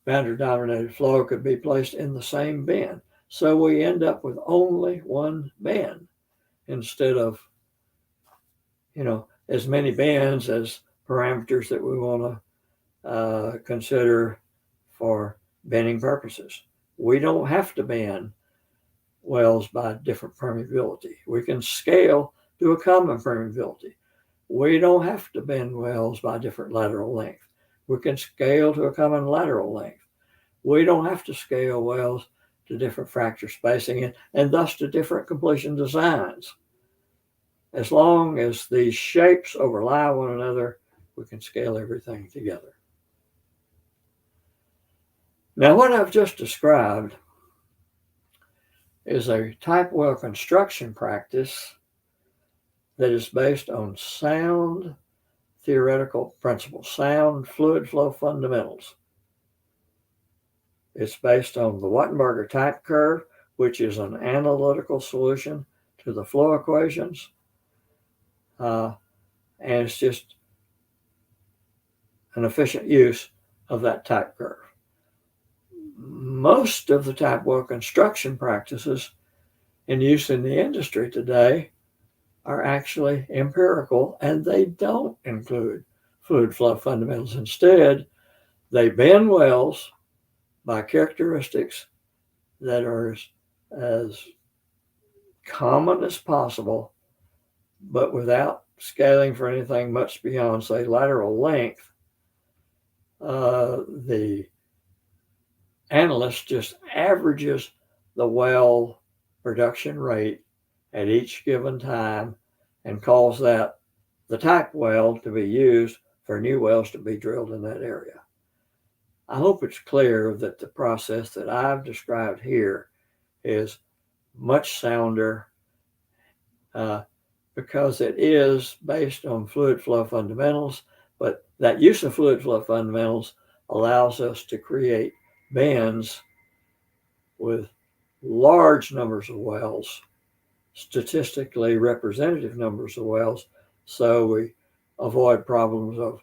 boundary dominated flow could be placed in the same bin. So we end up with only one bin instead of, as many bins as parameters that we want to consider for binning purposes. We don't have to bin wells by different permeability. We can scale to a common permeability. We don't have to bin wells by different lateral length. We can scale to a common lateral length. We don't have to scale wells to different fracture spacing and thus to different completion designs. As long as these shapes overlap one another, we can scale everything together. Now, what I've just described is a type well construction practice that is based on sound theoretical principles, sound fluid flow fundamentals. It's based on the Wattenberger type curve, which is an analytical solution to the flow equations. And it's just an efficient use of that type curve. Most of the type well construction practices in use in the industry today are actually empirical, and they don't include fluid flow fundamentals. Instead, they bin wells by characteristics that are as common as possible, but without scaling for anything much beyond, say, lateral length. The analyst just averages the well production rate at each given time and calls that the type well to be used for new wells to be drilled in that area. I hope it's clear that the process that I've described here is much sounder because it is based on fluid flow fundamentals, but that use of fluid flow fundamentals allows us to create bands with large numbers of wells statistically representative numbers of wells, so we avoid problems of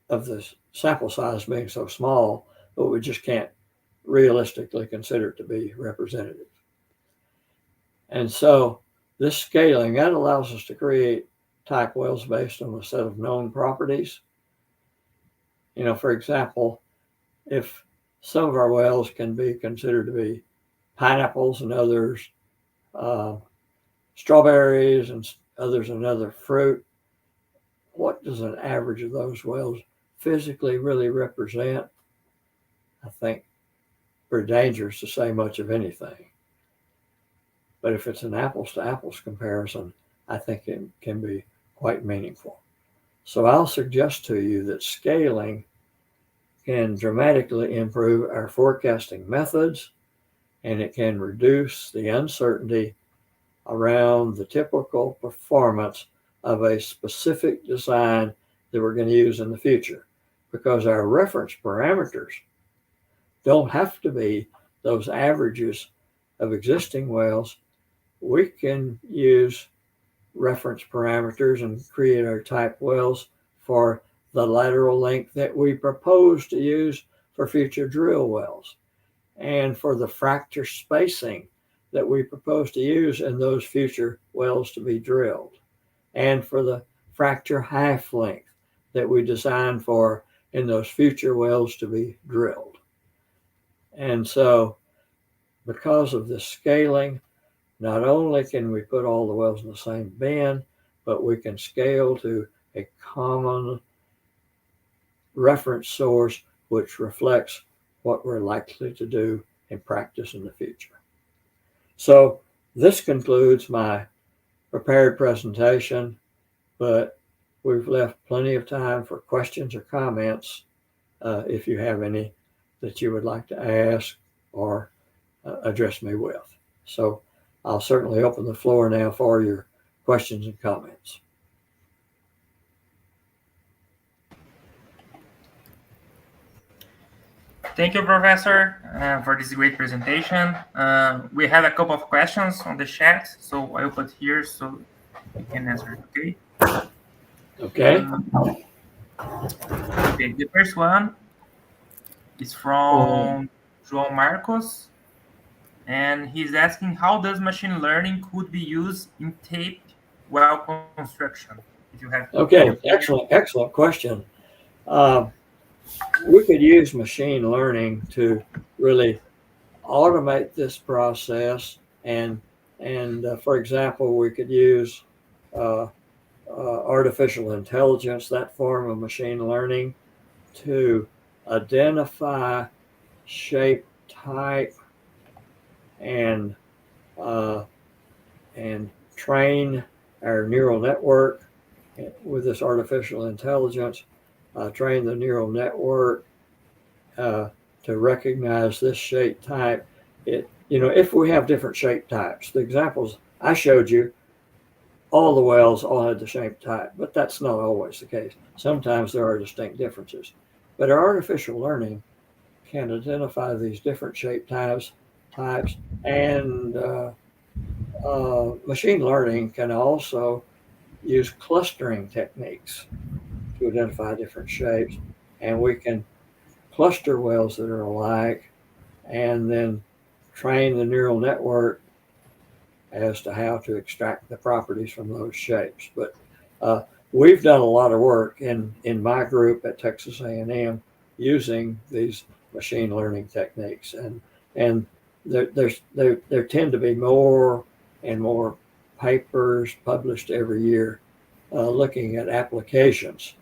the sample size being so small, but we just can't realistically consider it to be representative. And so this scaling, that allows us to create type wells based on a set of known properties. You know, for example, if some of our wells can be considered to be pineapples and others strawberries and others another fruit, what does an average of those wells physically really represent? I think pretty dangerous to say much of anything. But if it's an apples to apples comparison, I think it can be quite meaningful. So I'll suggest to you that scaling can dramatically improve our forecasting methods, and it can reduce the uncertainty around the typical performance of a specific design that we're going to use in the future, because our reference parameters don't have to be those averages of existing wells. We can use reference parameters and create our type wells for the lateral length that we propose to use for future drill wells, and for the fracture spacing that we propose to use in those future wells to be drilled, and for the fracture half length that we design for in those future wells to be drilled. And so because of this scaling, not only can we put all the wells in the same bin, but we can scale to a common reference source which reflects what we're likely to do in practice in the future. So this concludes my prepared presentation, but we've left plenty of time for questions or comments if you have any that you would like to ask or address me with. So I'll certainly open the floor now for your questions and comments. Thank you, Professor, for this great presentation. We have a couple of questions on the chat, so I'll put here so you can answer, okay? Okay. Okay, the first one is from João Marcos, and he's asking, how does machine learning could be used in tape well construction? If you have Okay, excellent question. We could use machine learning to really automate this process, and for example, we could use artificial intelligence, that form of machine learning, to identify shape, type, and train our neural network with this artificial intelligence. Train the neural network to recognize this shape type. If we have different shape types, the examples I showed you, all the wells all had the same type, but that's not always the case. Sometimes there are distinct differences. But our artificial learning can identify these different shape types, and machine learning can also use clustering techniques to identify different shapes, and we can cluster wells that are alike and then train the neural network as to how to extract the properties from those shapes. But we've done a lot of work in my group at Texas A&M using these machine learning techniques, and there tend to be more and more papers published every year looking at applications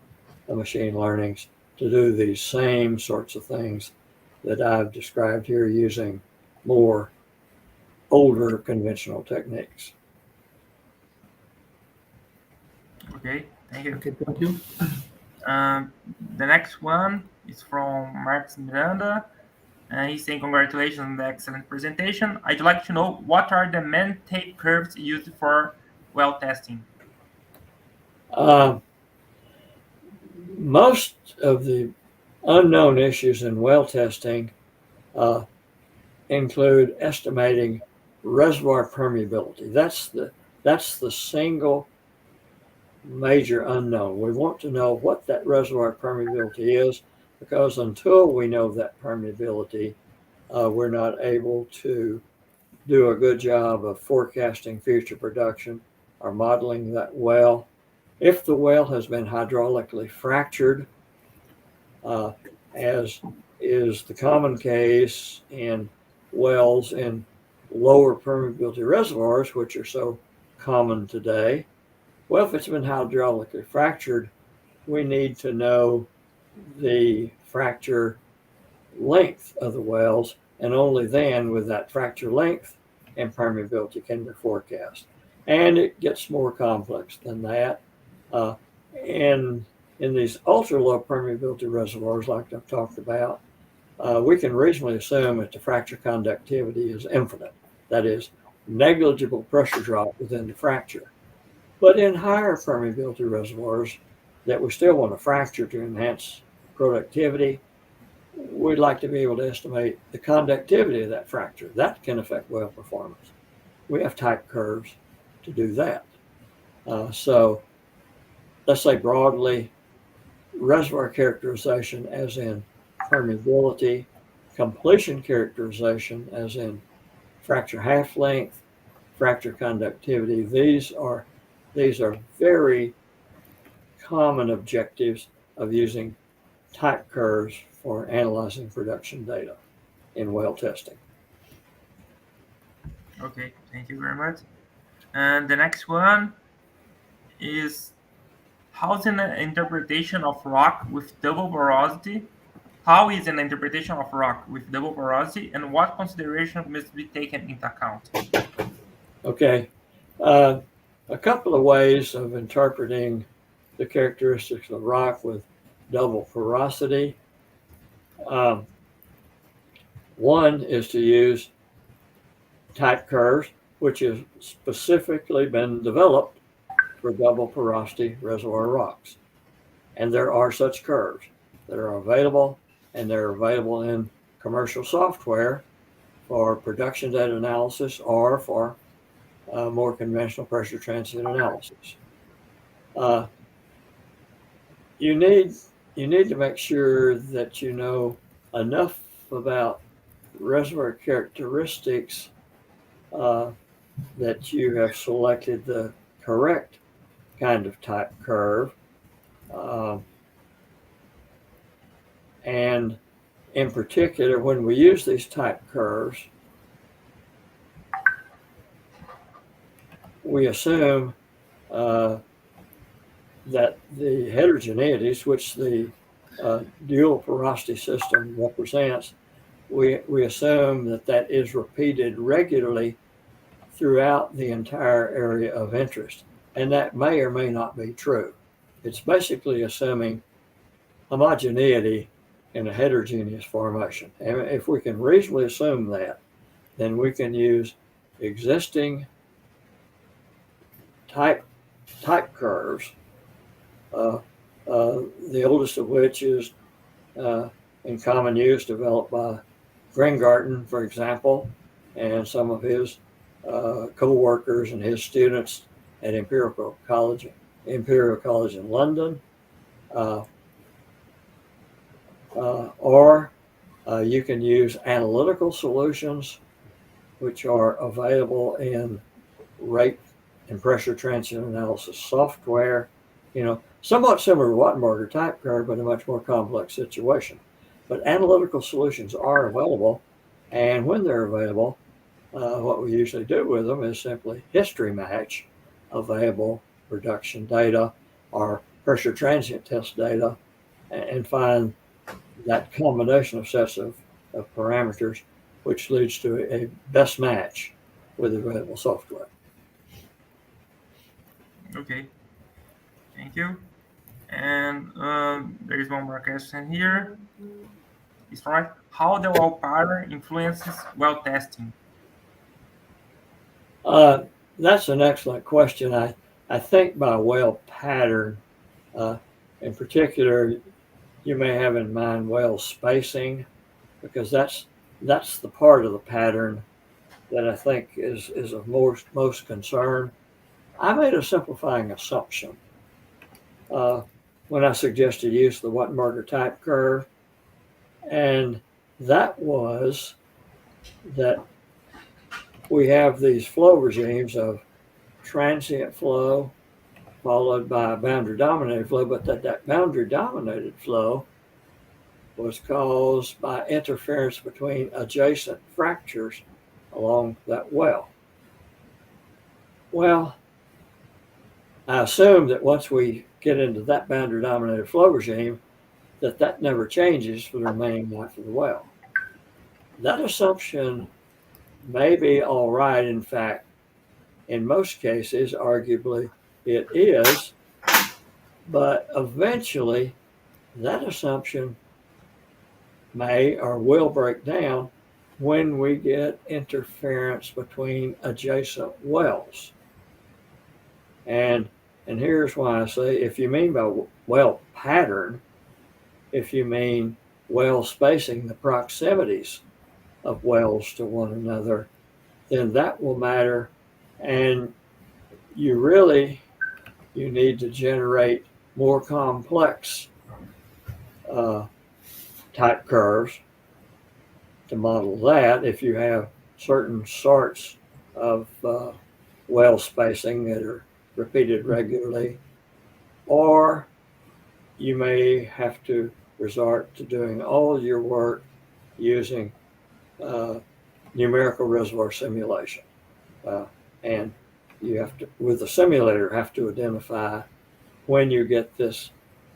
of machine learning to do these same sorts of things that I've described here using more older conventional techniques. Okay, thank you. Okay, thank you. The next one is from Marcos Miranda. He's saying, congratulations on the excellent presentation. I'd like to know, what are the main tape curves used for well testing? Most of the unknown issues in well testing include estimating reservoir permeability. That's the single major unknown. We want to know what that reservoir permeability is, because until we know that permeability, we're not able to do a good job of forecasting future production or modeling that well. If the well has been hydraulically fractured, as is the common case in wells in lower permeability reservoirs, which are so common today, well, if it's been hydraulically fractured, we need to know the fracture length of the wells, and only then with that fracture length and permeability can be forecast. And it gets more complex than that. And in these ultra low permeability reservoirs, like I've talked about, we can reasonably assume that the fracture conductivity is infinite. That is, negligible pressure drop within the fracture. But in higher permeability reservoirs that we still want to fracture to enhance productivity, we'd like to be able to estimate the conductivity of that fracture. That can affect well performance. We have type curves to do that. So let's say broadly, reservoir characterization as in permeability, completion characterization as in fracture half length, fracture conductivity. These are very common objectives of using type curves for analyzing production data in well testing. Okay, thank you very much. And the next one is, how's an interpretation of rock with double porosity? How is an interpretation of rock with double porosity, and what consideration must be taken into account? Okay, a couple of ways of interpreting the characteristics of rock with double porosity. One is to use type curves, which has specifically been developed for double porosity reservoir rocks. And there are such curves that are available, and they're available in commercial software for production data analysis or for more conventional pressure transient analysis. You need to make sure that you know enough about reservoir characteristics that you have selected the correct kind of type curve. And in particular, when we use these type curves, we assume that the heterogeneities, which the dual porosity system represents, we assume that is repeated regularly throughout the entire area of interest. And that may or may not be true. It's basically assuming homogeneity in a heterogeneous formation. And if we can reasonably assume that, then we can use existing type curves, the oldest of which is in common use, developed by Gringarten, for example, and some of his co-workers and his students at Imperial College in London. Or you can use analytical solutions, which are available in rate and pressure transient analysis software, somewhat similar to Wattenberger type curve, but a much more complex situation. But analytical solutions are available, and when they're available, what we usually do with them is simply history match available production data or pressure transient test data and find that combination of sets of parameters, which leads to a best match with available software. Okay, thank you. And there is one more question here. It's right. How the well pattern influences well testing? That's an excellent question. I think by well pattern, in particular, you may have in mind well spacing, because that's the part of the pattern that I think is of most concern. I made a simplifying assumption when I suggested use of the Wattenberger type curve, and that was that we have these flow regimes of transient flow followed by a boundary dominated flow, but that boundary dominated flow was caused by interference between adjacent fractures along that well. Well, I assume that once we get into that boundary dominated flow regime, that never changes for the remaining life of the well. That assumption may be all right. In fact, in most cases, arguably it is, but eventually that assumption may or will break down when we get interference between adjacent wells. And here's why I say, if you mean by well pattern, if you mean well spacing, the proximities of wells to one another, then that will matter. And you need to generate more complex type curves to model that if you have certain sorts of well spacing that are repeated regularly, or you may have to resort to doing all your work using numerical reservoir simulation. And you have to, with the simulator, have to identify when you get this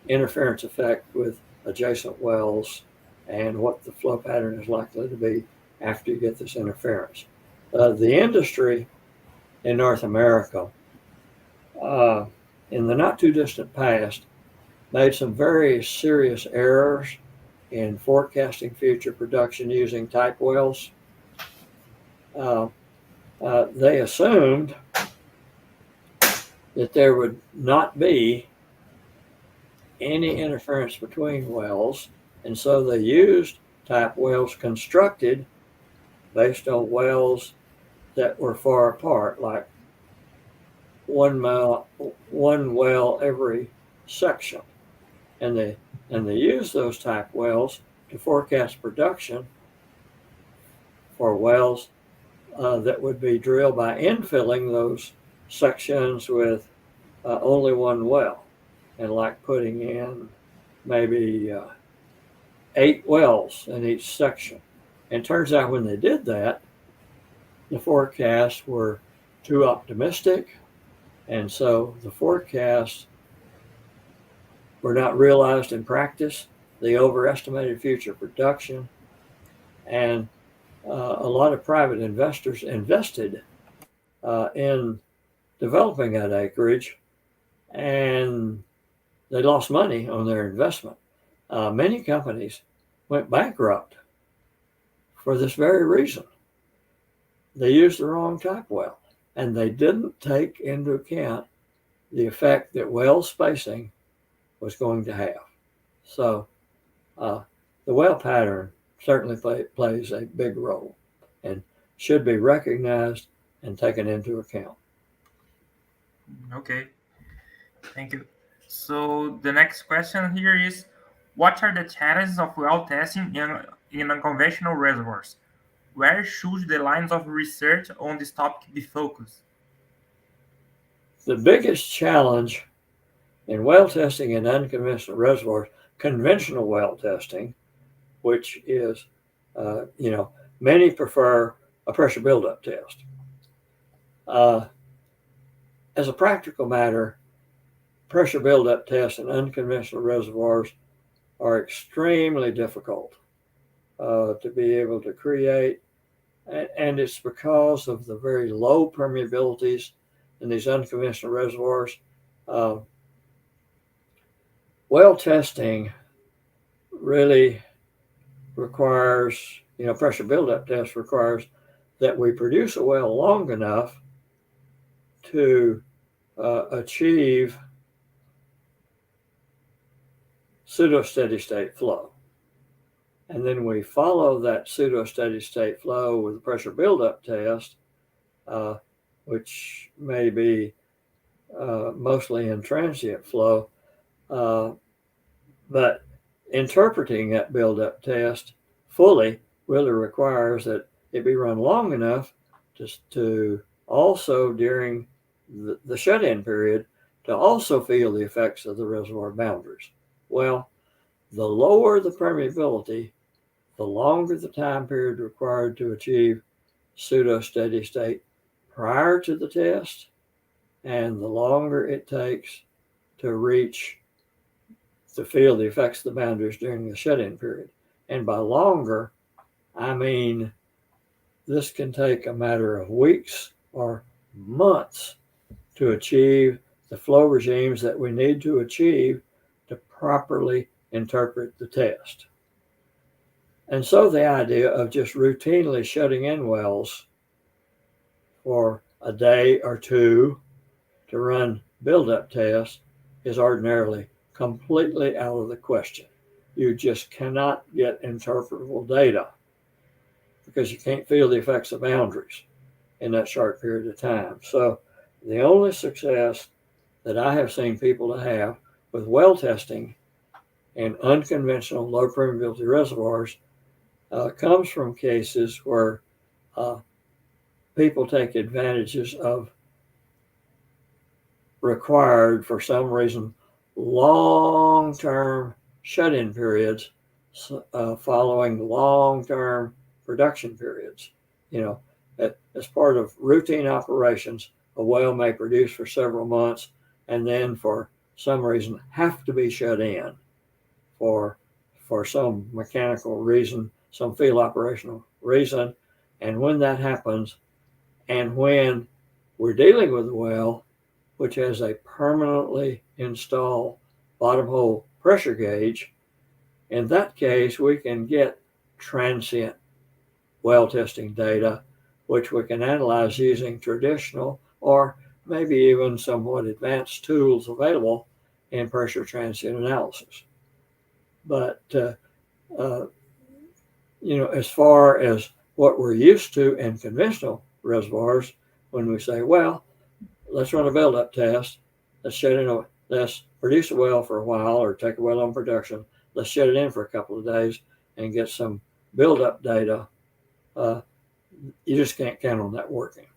interference effect with adjacent wells and what the flow pattern is likely to be after you get this interference. The industry in North America, in the not too distant past, made some very serious errors in forecasting future production using type wells. They assumed that there would not be any interference between wells, and so they used type wells constructed based on wells that were far apart, like one well every section, and they used those type wells to forecast production for wells that would be drilled by infilling those sections with only one well, and like putting in maybe 8 wells in each section. And it turns out when they did that, the forecasts were too optimistic, and so the forecasts were not realized in practice. They overestimated future production, and a lot of private investors invested in developing that acreage, and they lost money on their investment. Many companies went bankrupt for this very reason. They used the wrong type well, and they didn't take into account the effect that well spacing was going to have. So the well pattern certainly plays a big role and should be recognized and taken into account. Okay, thank you. So the next question here is, what are the challenges of well testing in unconventional reservoirs? Where should the lines of research on this topic be focused? The biggest challenge in well testing in unconventional reservoirs, conventional well testing, which is, many prefer a pressure buildup test. As a practical matter, pressure buildup tests in unconventional reservoirs are extremely difficult to be able to create, and it's because of the very low permeabilities in these unconventional reservoirs. Well testing really requires, pressure buildup test requires that we produce a well long enough to achieve pseudo steady state flow. and then we follow that pseudo steady state flow with a pressure buildup test, which may be mostly in transient flow, but interpreting that buildup test fully really requires that it be run long enough to also during the shut-in period to also feel the effects of the reservoir boundaries. Well, the lower the permeability, the longer the time period required to achieve pseudo steady state prior to the test, and the longer it takes to feel the effects of the boundaries during the shut-in period. And by longer, I mean this can take a matter of weeks or months to achieve the flow regimes that we need to achieve to properly interpret the test. And so the idea of just routinely shutting in wells for a day or two to run buildup tests is ordinarily completely out of the question. You just cannot get interpretable data because you can't feel the effects of boundaries in that short period of time. So the only success that I have seen people to have with well testing in unconventional low permeability reservoirs comes from cases where people take advantages of required, for some reason, long-term shut-in periods following long-term production periods. As part of routine operations, a well may produce for several months and then for some reason have to be shut in for some mechanical reason, some field operational reason. And when that happens, and when we're dealing with a well which has a permanently installed bottom hole pressure gauge, in that case, we can get transient well testing data, which we can analyze using traditional or maybe even somewhat advanced tools available in pressure transient analysis. But, as far as what we're used to in conventional reservoirs, when we say, well, let's run a buildup test, let's produce a well for a while or take a well on production, let's shut it in for a couple of days and get some buildup data, you just can't count on that working.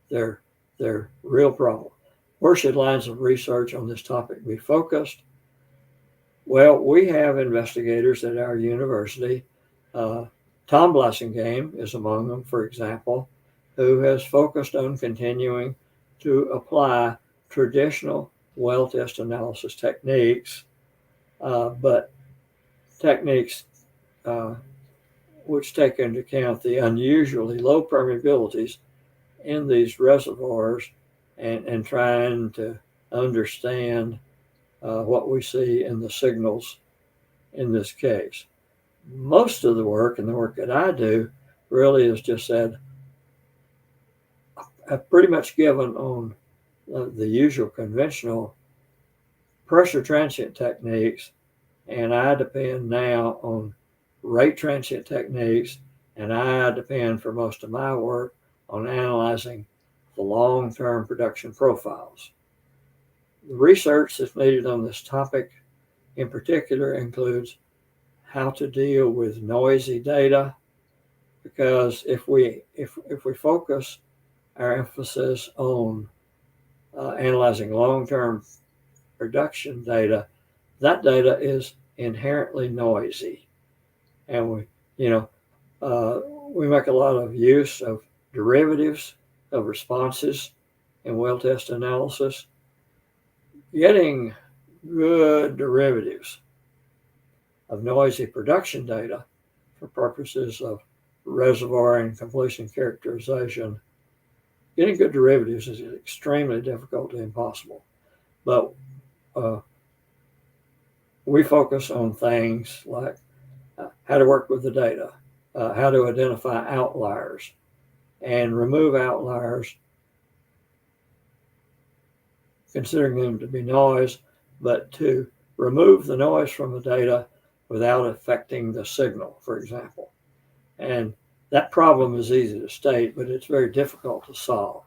They're real problem. Where should lines of research on this topic be focused? Well, we have investigators at our university. Tom Blassingame is among them, for example, who has focused on continuing to apply traditional well test analysis techniques, but techniques which take into account the unusually low permeabilities in these reservoirs and trying to understand what we see in the signals in this case. Most of the work and the work that I do really is just said, I've pretty much given on the usual conventional pressure transient techniques, and I depend now on rate transient techniques, and I depend for most of my work on analyzing the long-term production profiles. The research that's needed on this topic in particular includes how to deal with noisy data, because if we focus our emphasis on analyzing long-term production data, that data is inherently noisy, and we make a lot of use of derivatives of responses in well test analysis. Getting good derivatives of noisy production data for purposes of reservoir and completion characterization, getting good derivatives is extremely difficult to impossible. But we focus on things like how to work with the data, how to identify outliers and remove outliers, considering them to be noise, but to remove the noise from the data without affecting the signal, for example. And that problem is easy to state, but it's very difficult to solve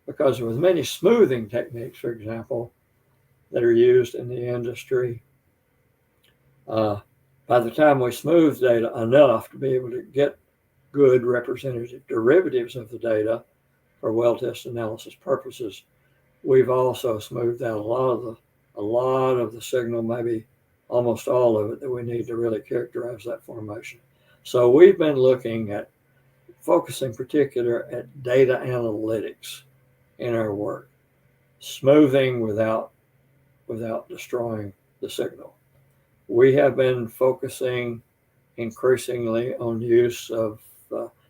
because with many smoothing techniques, for example, that are used in the industry, by the time we smooth data enough to be able to get good representative derivatives of the data for well test analysis purposes, we've also smoothed out a lot of the signal, maybe almost all of it, that we need to really characterize that formation. So we've been looking at focusing particular at data analytics in our work, smoothing without destroying the signal. We have been focusing increasingly on use of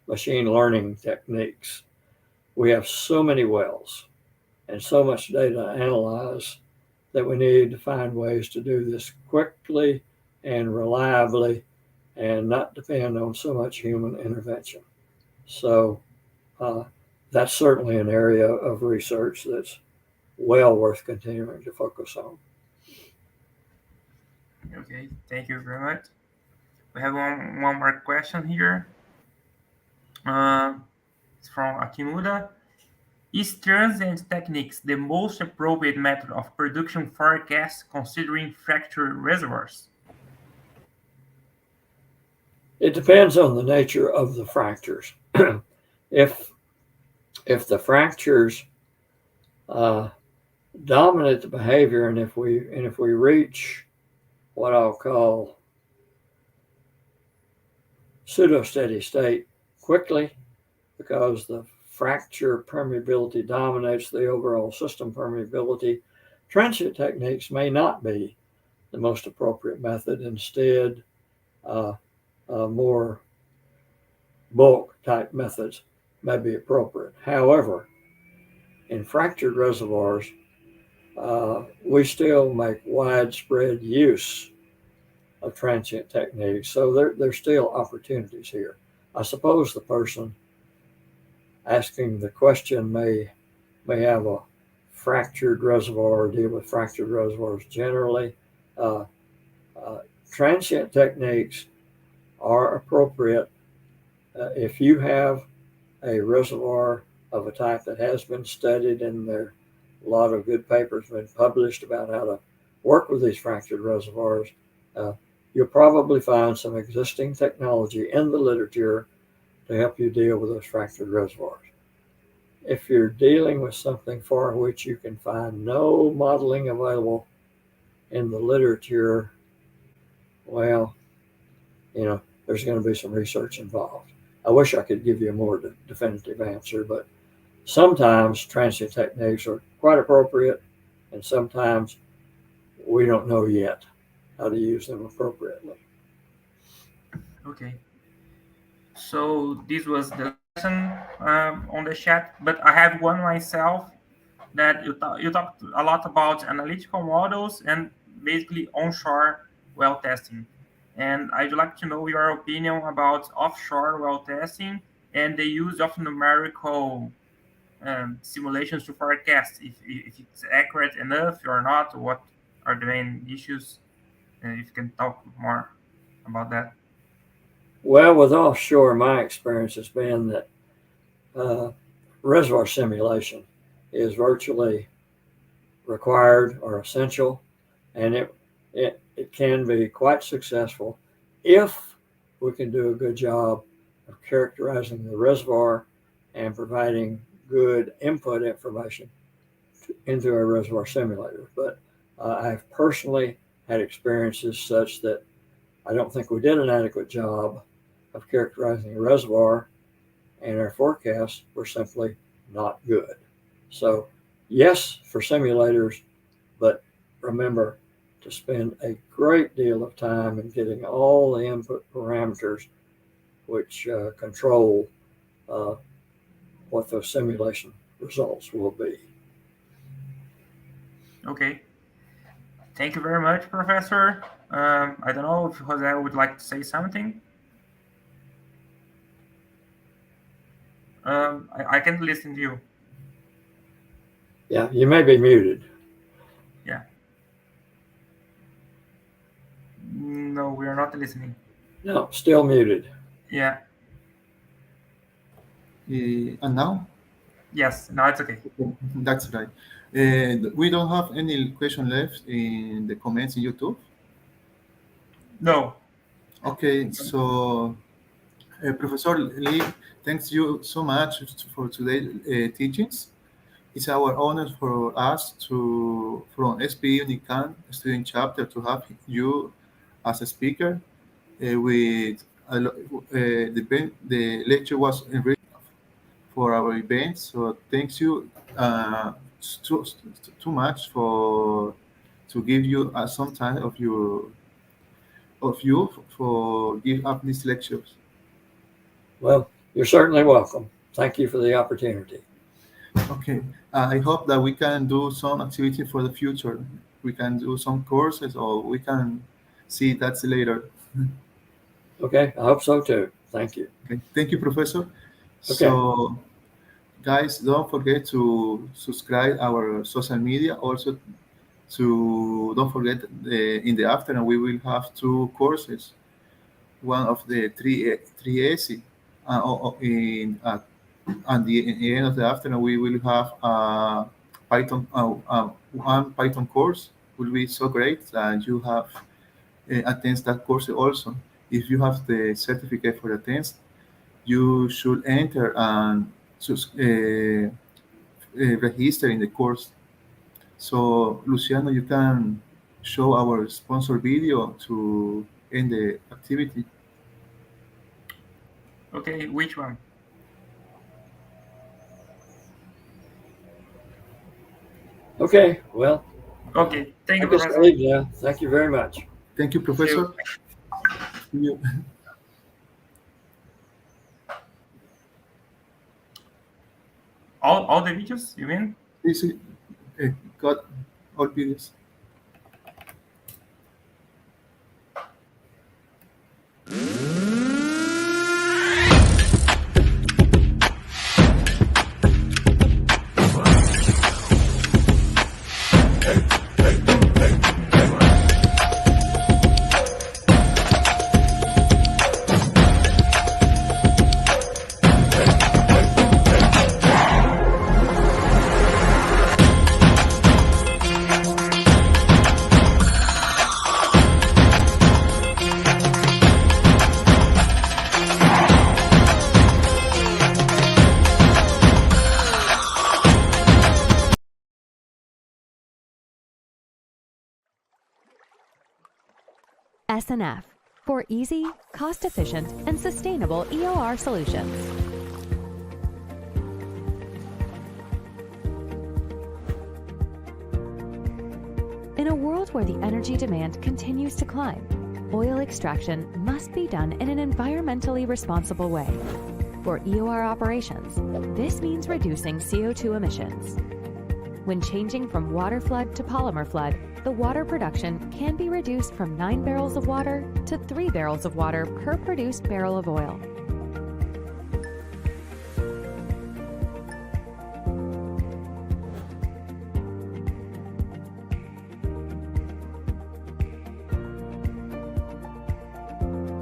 machine learning techniques. We have so many wells and so much data to analyze that we need to find ways to do this quickly and reliably and not depend on so much human intervention. So that's certainly an area of research that's well worth continuing to focus on. Okay, thank you very much. We have one more question here. It's from Akimuda. Is transient techniques the most appropriate method of production forecast considering fracture reservoirs? It depends on the nature of the fractures. If the fractures dominate the behavior, and if we reach what I'll call pseudo-steady state quickly, because the fracture permeability dominates the overall system permeability, transient techniques may not be the most appropriate method. Instead, more bulk type methods may be appropriate. However, in fractured reservoirs, we still make widespread use of transient techniques. So there's still opportunities here. I suppose the person asking the question may have a fractured reservoir or deal with fractured reservoirs generally. Transient techniques are appropriate if you have a reservoir of a type that has been studied, and there are a lot of good papers been published about how to work with these fractured reservoirs. You'll probably find some existing technology in the literature to help you deal with those fractured reservoirs. If you're dealing with something for which you can find no modeling available in the literature, well, there's going to be some research involved. I wish I could give you a more definitive answer, but sometimes transient techniques are quite appropriate, and sometimes we don't know yet how to use them appropriately. Okay. So this was the lesson on the chat, but I have one myself that you talked a lot about analytical models and basically onshore well testing. And I'd like to know your opinion about offshore well testing and the use of numerical simulations to forecast if it's accurate enough or not, or what are the main issues. And if you can talk more about that. Well, with offshore, my experience has been that reservoir simulation is virtually required or essential, and it can be quite successful if we can do a good job of characterizing the reservoir and providing good input information into a reservoir simulator. But I've personally had experiences such that I don't think we did an adequate job of characterizing the reservoir, and our forecasts were simply not good. So yes, for simulators, but remember to spend a great deal of time in getting all the input parameters which control what those simulation results will be. Okay. Thank you very much, Professor. I don't know if Jose would like to say something. I can't listen to you. Yeah, you may be muted. Yeah. No, we are not not listening. No, still muted. Yeah. And now? Yes, now it's okay. That's right. We don't have any question left in the comments in YouTube. No. Okay, so Professor Lee, thanks you so much for today's teachings. It's our honor for us to, from SPE Unicam student chapter, to have you as a speaker. With the lecture was enriched for our event, so thanks you too, too much for to give you some time of you for give up these lectures. Well, you're certainly welcome. Thank you for the opportunity. Okay, I hope that we can do some activity for the future. We can do some courses, or we can see that later. Okay, I hope so too. Thank you. Okay, thank you, Professor. Okay. So, guys, don't forget to subscribe our social media. Also, don't forget in the afternoon we will have two courses. One of the three AC. At the end of the afternoon, we will have Python. One Python course will be so great that you have attend that course also. If you have the certificate for the test, you should enter and register in the course. So, Luciano, you can show our sponsor video to end the activity. Okay, which one? Okay, well. Okay, thank you, I guess Professor. I'll leave now. Thank you very much. Thank you, Professor. See you. All the videos, you mean? This is got all videos. SNF, for easy, cost-efficient, and sustainable EOR solutions. In a world where the energy demand continues to climb, oil extraction must be done in an environmentally responsible way. For EOR operations, this means reducing CO2 emissions. When changing from water flood to polymer flood, the water production can be reduced from 9 barrels of water to 3 barrels of water per produced barrel of oil.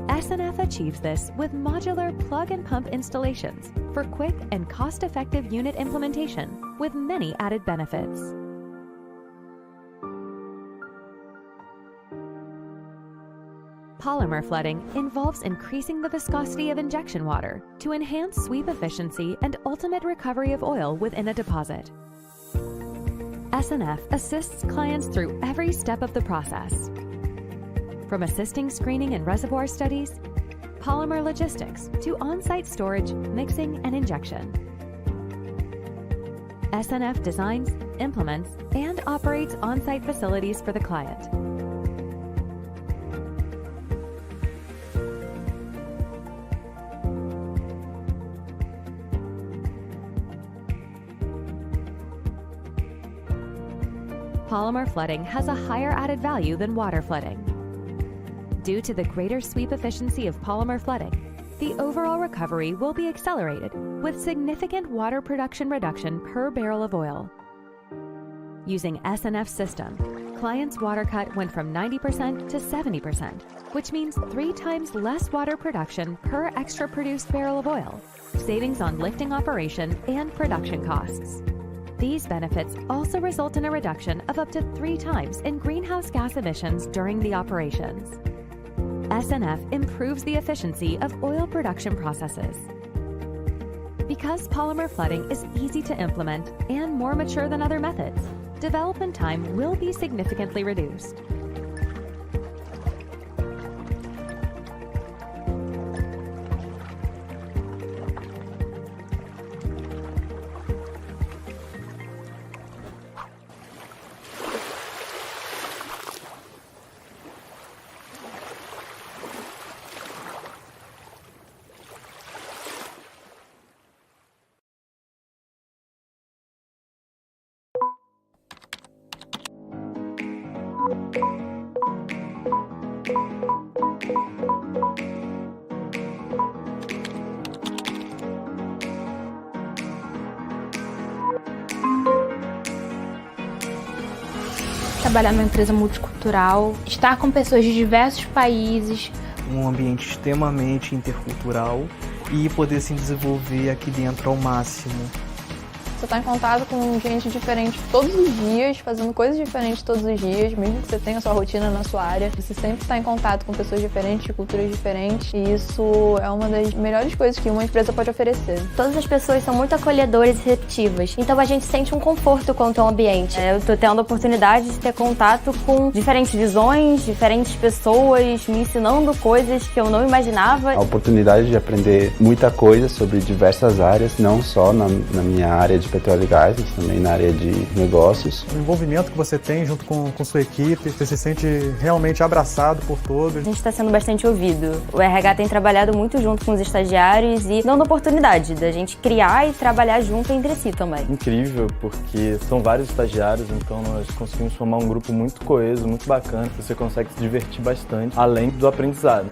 SNF achieves this with modular plug-and-pump installations for quick and cost-effective unit implementation with many added benefits. Polymer flooding involves increasing the viscosity of injection water to enhance sweep efficiency and ultimate recovery of oil within a deposit. SNF assists clients through every step of the process, from assisting screening and reservoir studies, polymer logistics, to on-site storage, mixing, and injection. SNF designs, implements, and operates on-site facilities for the client. Polymer flooding has a higher added value than water flooding. Due to the greater sweep efficiency of polymer flooding, the overall recovery will be accelerated with significant water production reduction per barrel of oil. Using SNF system, clients' water cut went from 90% to 70%, which means 3 times less water production per extra produced barrel of oil, savings on lifting operation and production costs. These benefits also result in a reduction of up to 3 times in greenhouse gas emissions during the operations. SNF improves the efficiency of oil production processes. Because polymer flooding is easy to implement and more mature than other methods, development time will be significantly reduced. Trabalhar numa empresa multicultural, estar com pessoas de diversos países. Um ambiente extremamente intercultural e poder se desenvolver aqui dentro ao máximo. Você está em contato com gente diferente todos os dias, fazendo coisas diferentes todos os dias, mesmo que você tenha a sua rotina na sua área. Você sempre está em contato com pessoas diferentes, de culturas diferentes, e isso é uma das melhores coisas que uma empresa pode oferecer. Todas as pessoas são muito acolhedoras e receptivas, então a gente sente um conforto quanto ao ambiente. Eu tô tendo a oportunidade de ter contato com diferentes visões, diferentes pessoas, me ensinando coisas que eu não imaginava. A oportunidade de aprender muita coisa sobre diversas áreas, não só na minha área de petróleo e gás, mas também na área de negócios. O envolvimento que você tem junto com sua equipe, você se sente realmente abraçado por todos. A gente está sendo bastante ouvido. O RH tem trabalhado muito junto com os estagiários e dando oportunidade da gente criar e trabalhar junto entre si também. Incrível, porque são vários estagiários, então nós conseguimos formar um grupo muito coeso, muito bacana. Você consegue se divertir bastante, além do aprendizado.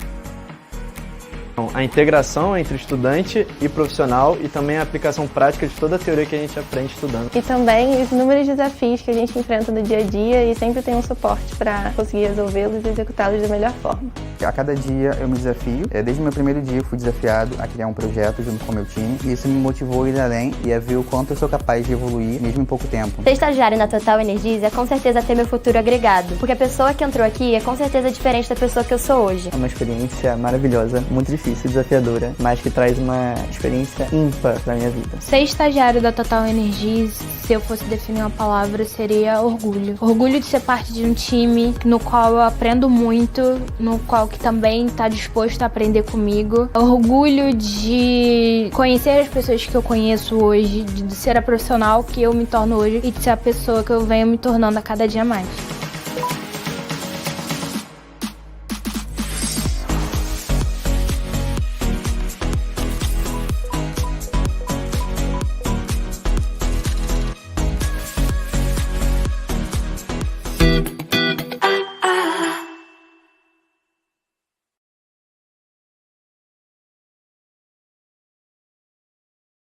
A integração entre estudante e profissional e também a aplicação prática de toda a teoria que a gente aprende estudando. E também os inúmeros desafios que a gente enfrenta no dia a dia e sempre tem um suporte para conseguir resolvê-los e executá-los da melhor forma. A cada dia eu me desafio. Desde o meu primeiro dia eu fui desafiado a criar um projeto junto com o meu time. E isso me motivou a ir além e a ver o quanto eu sou capaz de evoluir mesmo em pouco tempo. Ser estagiário na Total Energies é com certeza ter meu futuro agregado, porque a pessoa que entrou aqui é com certeza diferente da pessoa que eu sou hoje. É uma experiência maravilhosa, muito difícil, desafiadora, mas que traz uma experiência ímpar pra minha vida. Ser estagiário da Total Energies, se eu fosse definir uma palavra, seria orgulho. Orgulho de ser parte de um time no qual eu aprendo muito, no qual que também está disposto a aprender comigo. Orgulho de conhecer as pessoas que eu conheço hoje, de ser a profissional que eu me torno hoje e de ser a pessoa que eu venho me tornando a cada dia mais.